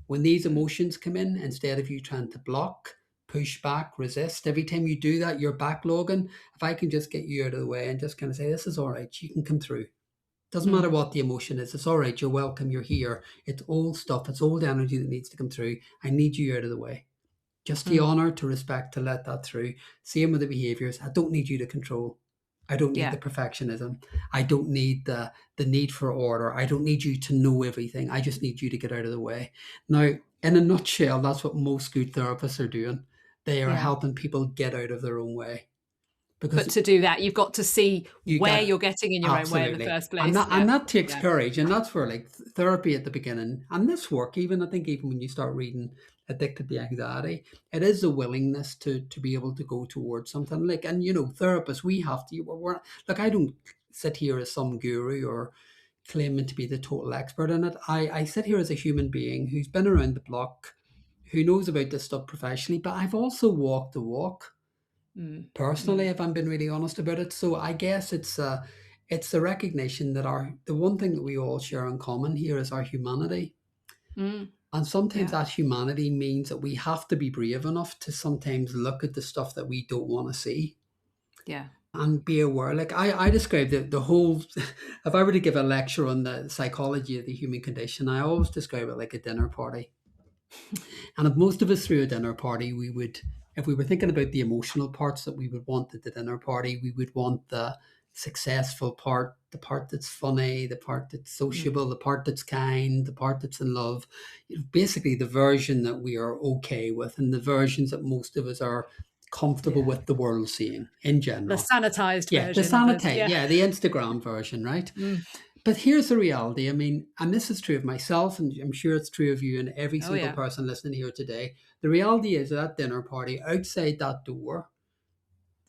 When these Mm, emotions come in, instead of you trying to block, push back, resist, every time you do that, you're backlogging. If I can just get you out of the way and just kind of say, this is all right, you can come through. Doesn't matter mm, what the emotion is. It's all right. You're welcome. You're here. It's old stuff. It's old energy that needs to come through. I need you out of the way. Just to mm, honor, to respect, to let that through. Same with the behaviors. I don't need you to control. I don't need yeah. the perfectionism. I don't need the need for order. I don't need you to know everything. I just need you to get out of the way. Now, in a nutshell, that's what most good therapists are doing. They are Yeah. helping people get out of their own way But because to do that, you've got to see you where got you're getting in your own way in the absolutely, first and place. that Yeah. and that takes Yeah. courage, and that's where like therapy at the beginning, and this work, even I think even when you start reading Addicted to Anxiety, it is a willingness to be able to go towards something like, and therapists, we have to. We're like, I don't sit here as some guru or claiming to be the total expert in it. I sit here as a human being who's been around the block, who knows about this stuff professionally, but I've also walked the walk Mm, personally, mm, if I'm being really honest about it. So I guess it's the recognition that the one thing that we all share in common here is our humanity. mm. And sometimes Yeah. that humanity means that we have to be brave enough to sometimes look at the stuff that we don't want to see Yeah. and be aware. Like I describe the whole, if I were to give a lecture on the psychology of the human condition, I always describe it like a dinner party. And if most of us threw a dinner party, if we were thinking about the emotional parts that we would want at the dinner party, we would want the successful part, the part that's funny, the part that's Mm, sociable, the part that's kind, the part that's in love. Basically, the version that we are okay with, and the versions that most of us are comfortable yeah. with the world seeing in The general. sanitized Yeah, the version of us. sanitize, Yeah. yeah, the Instagram version, right? Mm. But here's the reality. I mean, and this is true of myself, and I'm sure it's true of you and every Oh, single yeah. person listening here today. The reality is that dinner party, outside that door,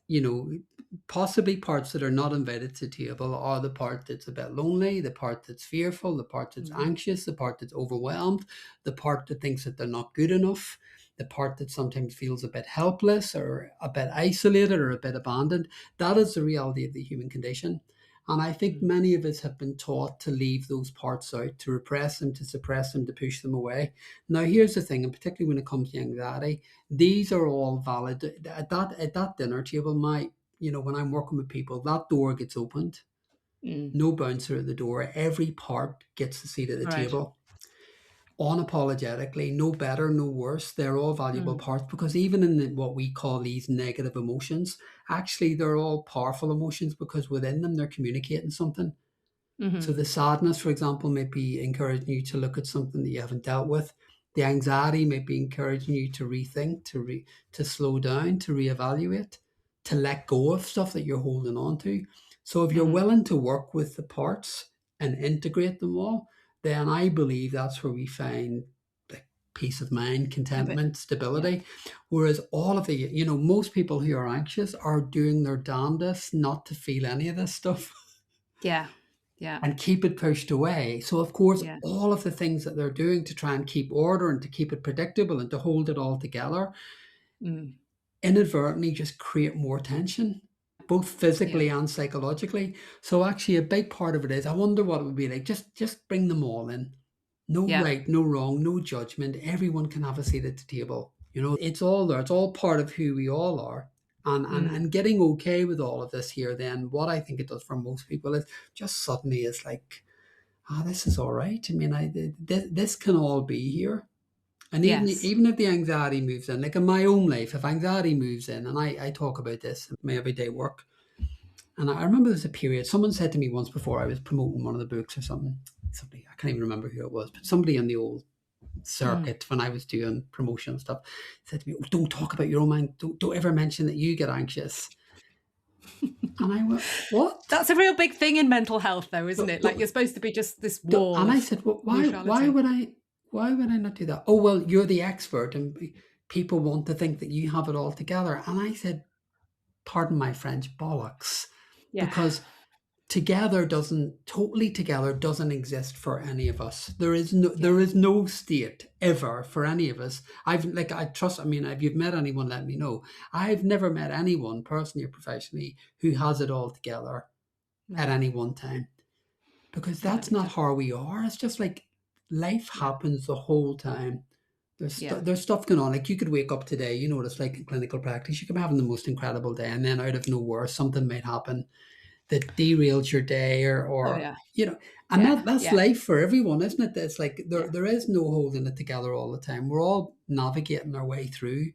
you know, possibly parts that are not invited to table are the part that's a bit lonely, the part that's fearful, the part that's Mm, anxious, the part that's overwhelmed, the part that thinks that they're not good enough, the part that sometimes feels a bit helpless or a bit isolated or a bit abandoned. That is the reality of the human condition. And I think mm, many of us have been taught to leave those parts out, to repress them, to suppress them, to push them away. Now, here's the thing, and particularly when it comes to anxiety, these are all valid. At that dinner table, when I'm working with people, that door gets opened. mm. No bouncer at the door. Every part gets a seat at the Right. table. Unapologetically, no better, no worse. They're all valuable Mm, parts because even in what we call these negative emotions, actually they're all powerful emotions because within them they're communicating something. So mhm, the sadness, for example, may be encouraging you to look at something that you haven't dealt with. The anxiety may be encouraging you to rethink, to slow down, to reevaluate, to let go of stuff that you're holding on to. So if you're mhm, willing to work with the parts, and integrate them all, then I believe that's where we find like peace of mind, A bit. contentment, Yeah. stability. Whereas all of the, most people who are anxious are doing their damnedest not to feel any of this stuff Yeah. Yeah. and keep it pushed away. So, of course, Yeah. all of the things that they're doing to try and keep order and to keep it predictable and to hold it all together Mm. inadvertently just create more tension, both Yeah. physically and psychologically. So actually a big part of it is I wonder what it would be like. Just bring them all in. No Yeah. right, no wrong, no judgment. Everyone can have a seat at the table. It's all there. It's all part of who we all are. And, and Mm. and getting okay with all of this here, then what I think it does for most people is just suddenly is like, this is all right. I mean, this can all be here. And Yes. even if the anxiety moves in, like in my own life, if anxiety moves in, and I talk about this in my everyday work, and I remember there's a period, someone said to me once before I was promoting one of the books or something, somebody, I can't even remember who it was, but somebody in the old Mm. circuit when I was doing promotion and stuff said to me, "Oh, don't talk about your own mind. Don't ever mention that you get anxious." And I went, "What?" That's a real big thing in mental health, though, isn't Don't, it? Like don't, you're supposed to be just this wall and I of said, "Well, why neutrality. would I not do that?" "Oh, well, you're the expert and people want to think that you have it all together." And I said, pardon my French, bollocks, Yeah. because totally together doesn't exist for any of us. There Yeah. is no state ever for any of us. I mean, if you've met anyone, let me know. I've never met anyone personally or professionally who has it all together at No. any one time, because No. that's not how we are. It's just like life Yeah. happens the whole time. Yeah. There's stuff going on. Like you could wake up today, it's like in clinical practice, you could be having the most incredible day, and then out of nowhere, something might happen that derails your day, Oh, or yeah. and Yeah. that's Yeah. life for everyone, isn't it? It's like Yeah. there is no holding it together all the time. We're all navigating our way through.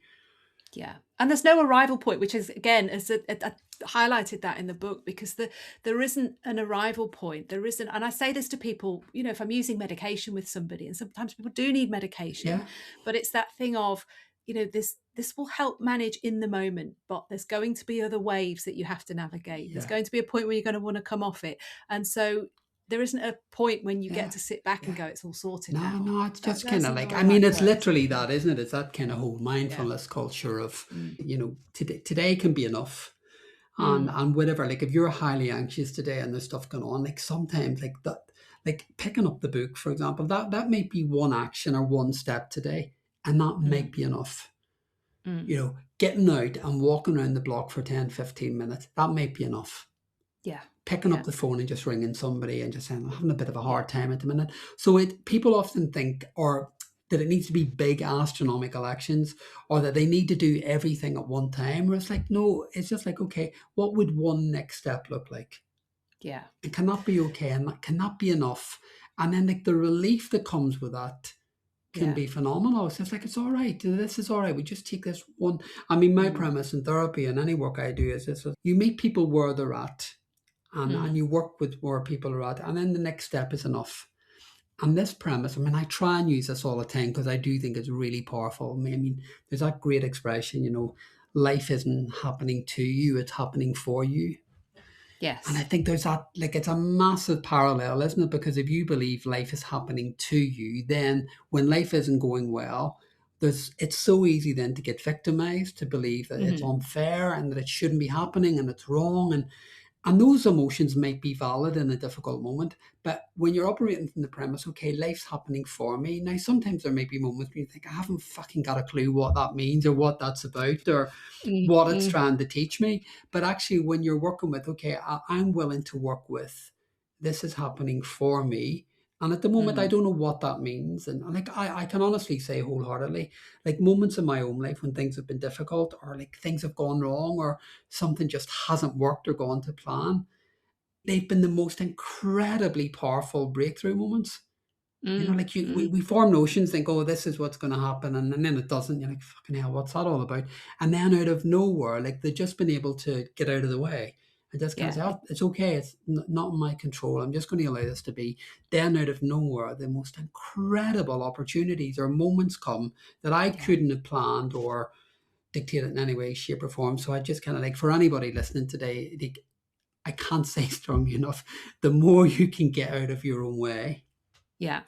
Yeah. And there's no arrival point, which is, again, I highlighted that in the book, because there isn't an arrival point. There isn't. And I say this to people, if I'm using medication with somebody, and sometimes people do need medication, Yeah, but it's that thing of, this will help manage in the moment, but there's going to be other waves that you have to navigate. There's yeah, going to be a point where you're going to want to come off it. And so there isn't a point when you get yeah, to sit back and yeah. go, it's all sorted No, now. no, it's That just kind that's of not the like, way I mean, life it's works. literally Yeah. that, isn't it? It's that kind of whole Yeah. mindfulness culture of, Mm. today can be enough. And Mm. and whatever, like if you're highly anxious today and there's stuff going on, like sometimes like that, like picking up the book, for example, that might be one action or one step today, and that Mm. might be enough. Mm. Getting out and walking around the block for 10, 15 minutes, that might be enough. Yeah. Picking up Yeah. the phone and just ringing somebody and just saying, I'm having a bit of a Yeah. hard time at the minute. So people often think, or that it needs to be big astronomical actions, or that they need to do everything at one time. Where it's like, no, it's just like, okay, what would one next step look like? Yeah. It cannot be okay, and that cannot be enough. And then like the relief that comes with that can Yeah. be phenomenal. It's just like, it's all right. This is all right. We just take this one. I mean, my Mm. premise in therapy and any work I do is this: you meet people where they're at, and Mm. you work with where people are at, and then the next step is enough. And this premise, I mean, I try and use this all the time because I do think it's really powerful. I mean, there's that great expression, life isn't happening to you, it's happening for you. And I Yes. think there's that, like, it's a massive parallel, isn't it? Because if you believe life is happening to you, then when life isn't going well, it's so easy then to get victimized, to believe that it's Mhm. unfair and that it shouldn't be happening and it's wrong. And those emotions might be valid in a difficult moment, but when you're operating from the premise, okay, life's happening for me. Now, sometimes there may be moments where you think, I haven't fucking got a clue what that means or what that's about or Mm. what it's Mm. trying to teach me. But actually, when you're working with, okay, I'm willing to work with, this is happening for me. And at the moment, I Mm. don't know what that means. And like, I can honestly say wholeheartedly, like moments in my own life when things have been difficult or like things have gone wrong or something just hasn't worked or gone to plan, they've been the most incredibly powerful breakthrough moments. Mm. Like we, Mm. we form notions, think, oh, this is what's going to happen. And then it doesn't. You're like, fucking hell, what's that all about? And then out of nowhere, like they've just been able to get out of the way and just kind of Yeah. say, oh, it's okay. It's not in my control. I'm just going to allow this to be. Then out of nowhere, the most incredible opportunities or moments come that I Yeah. couldn't have planned or dictated in any way, shape, or form. So I just kind of like, for anybody listening today, I can't say strongly enough, the more you can get out of your own way, Yeah.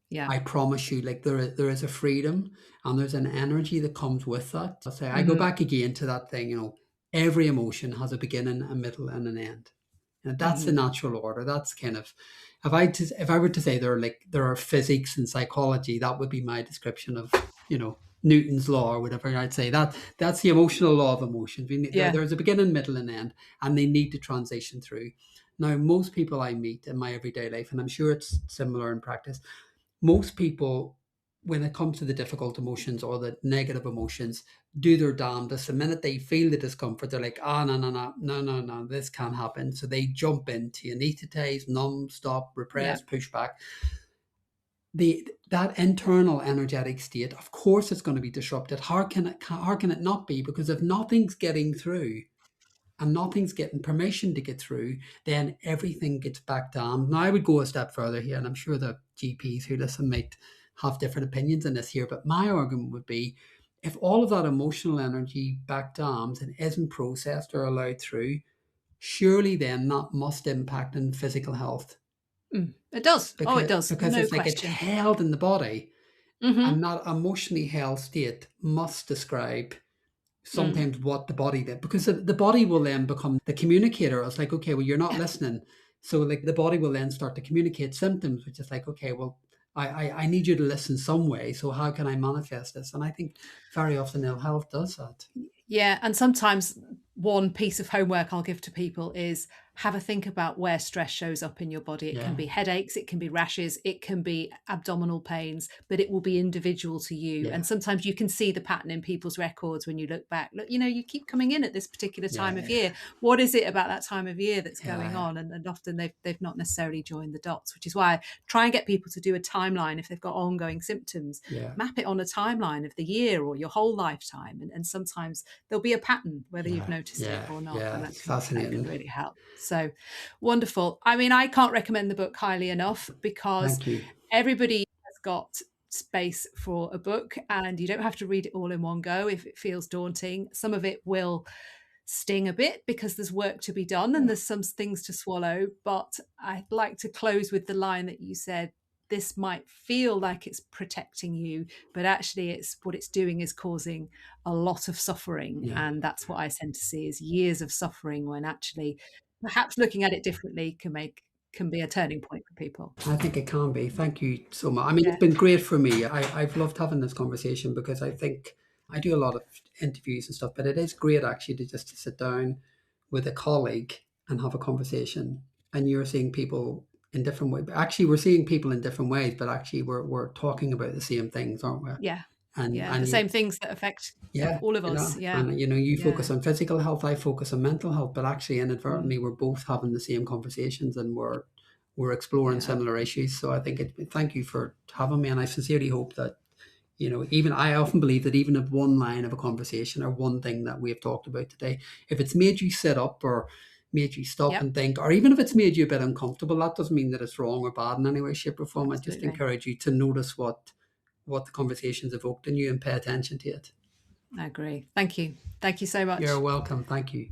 Yeah. I promise you, like there is a freedom and there's an energy that comes with that. I say I go Hmm. back again to that thing, every emotion has a beginning, a middle, and an end. And that's the Hmm. natural order. That's kind of if I were to say there are physics and psychology, that would be my description of, Newton's law or whatever. I'd say that's the emotional law of emotions. Yeah. There's a beginning, middle, and end, and they need to transition through. Now, most people I meet in my everyday life, and I'm sure it's similar in practice, most people, when it comes to the difficult emotions or the negative emotions, do their damnedest. The minute they feel the discomfort, they're like, no, no, no, no, no, no, this can't happen. So they jump into anesthetize, numb, stop, Yeah. repress, push back. That internal energetic state, of course, it's going to be disrupted. How can it not be? Because if nothing's getting through, and nothing's getting permission to get through, then everything gets back down. Now, I would go a step further here, and I'm sure the GPs who listen might have different opinions on this here, but my argument would be if all of that emotional energy back dams and isn't processed or allowed through, surely then that must impact on physical health Mm. It does. Oh, it because, does. because No it's like it's question. held in the body, Hmm. and that emotionally held state must describe Mm. sometimes what the body did, because the body will then become the communicator. It's like, okay, well, you're not listening, so like the body will then start to communicate symptoms, which is like, okay, well, I need you to listen some way, so how can I manifest this? And I think very often ill health does that. Yeah, and sometimes one piece of homework I'll give to people is have a think about where stress shows up in your body. It can Yeah, be headaches, it can be rashes, it can be abdominal pains, but it will be individual to you. yeah, And sometimes you can see the pattern in people's records when you look back. Look, you keep coming in at this particular time of yeah, year. What is it about that time of year that's going yeah, on? And often they've not necessarily joined the dots, which is why I try and get people to do a timeline if they've got ongoing symptoms. yeah, Map it on a timeline of the year or your whole lifetime. And sometimes there'll be a pattern whether you've yeah, noticed it yeah, or not, yeah. and It's that can fascinating. really help. So wonderful. I mean, I can't recommend the book highly enough because Thank you. everybody has got space for a book, and you don't have to read it all in one go if it feels daunting. Some of it will sting a bit because there's work to be done and Yeah, there's some things to swallow. But I'd like to close with the line that you said, this might feel like it's protecting you, but actually it's what it's doing is causing a lot of suffering. yeah. And that's what I tend to see is years of suffering when actually perhaps looking at it differently can be a turning point for people. I think it can be. Thank you so much. I mean, it's Yeah. been great for me. I've loved having this conversation because I think I do a lot of interviews and stuff, but it is great actually to sit down with a colleague and have a conversation. And you're seeing people in different ways. Actually, we're seeing people in different ways, but actually we're talking about the same things, aren't we? Yeah. And Yeah. The and same things that affect yeah, all of us. Yeah. and you focus Yeah. on physical health, I focus on mental health, but actually Mm. inadvertently we're both having the same conversations and we're exploring Yeah. similar issues. So I think thank you for having me, and I sincerely hope that even I often believe that even if one line of a conversation or one thing that we have talked about today, if it's made you sit up or made you stop Yep. and think, or even if it's made you a bit uncomfortable, that doesn't mean that it's wrong or bad in any way, shape, or form. I just Absolutely. encourage you to notice what the conversation's evoked in you and pay attention to it. I agree. Thank you. Thank you so You're much. welcome. Thank you.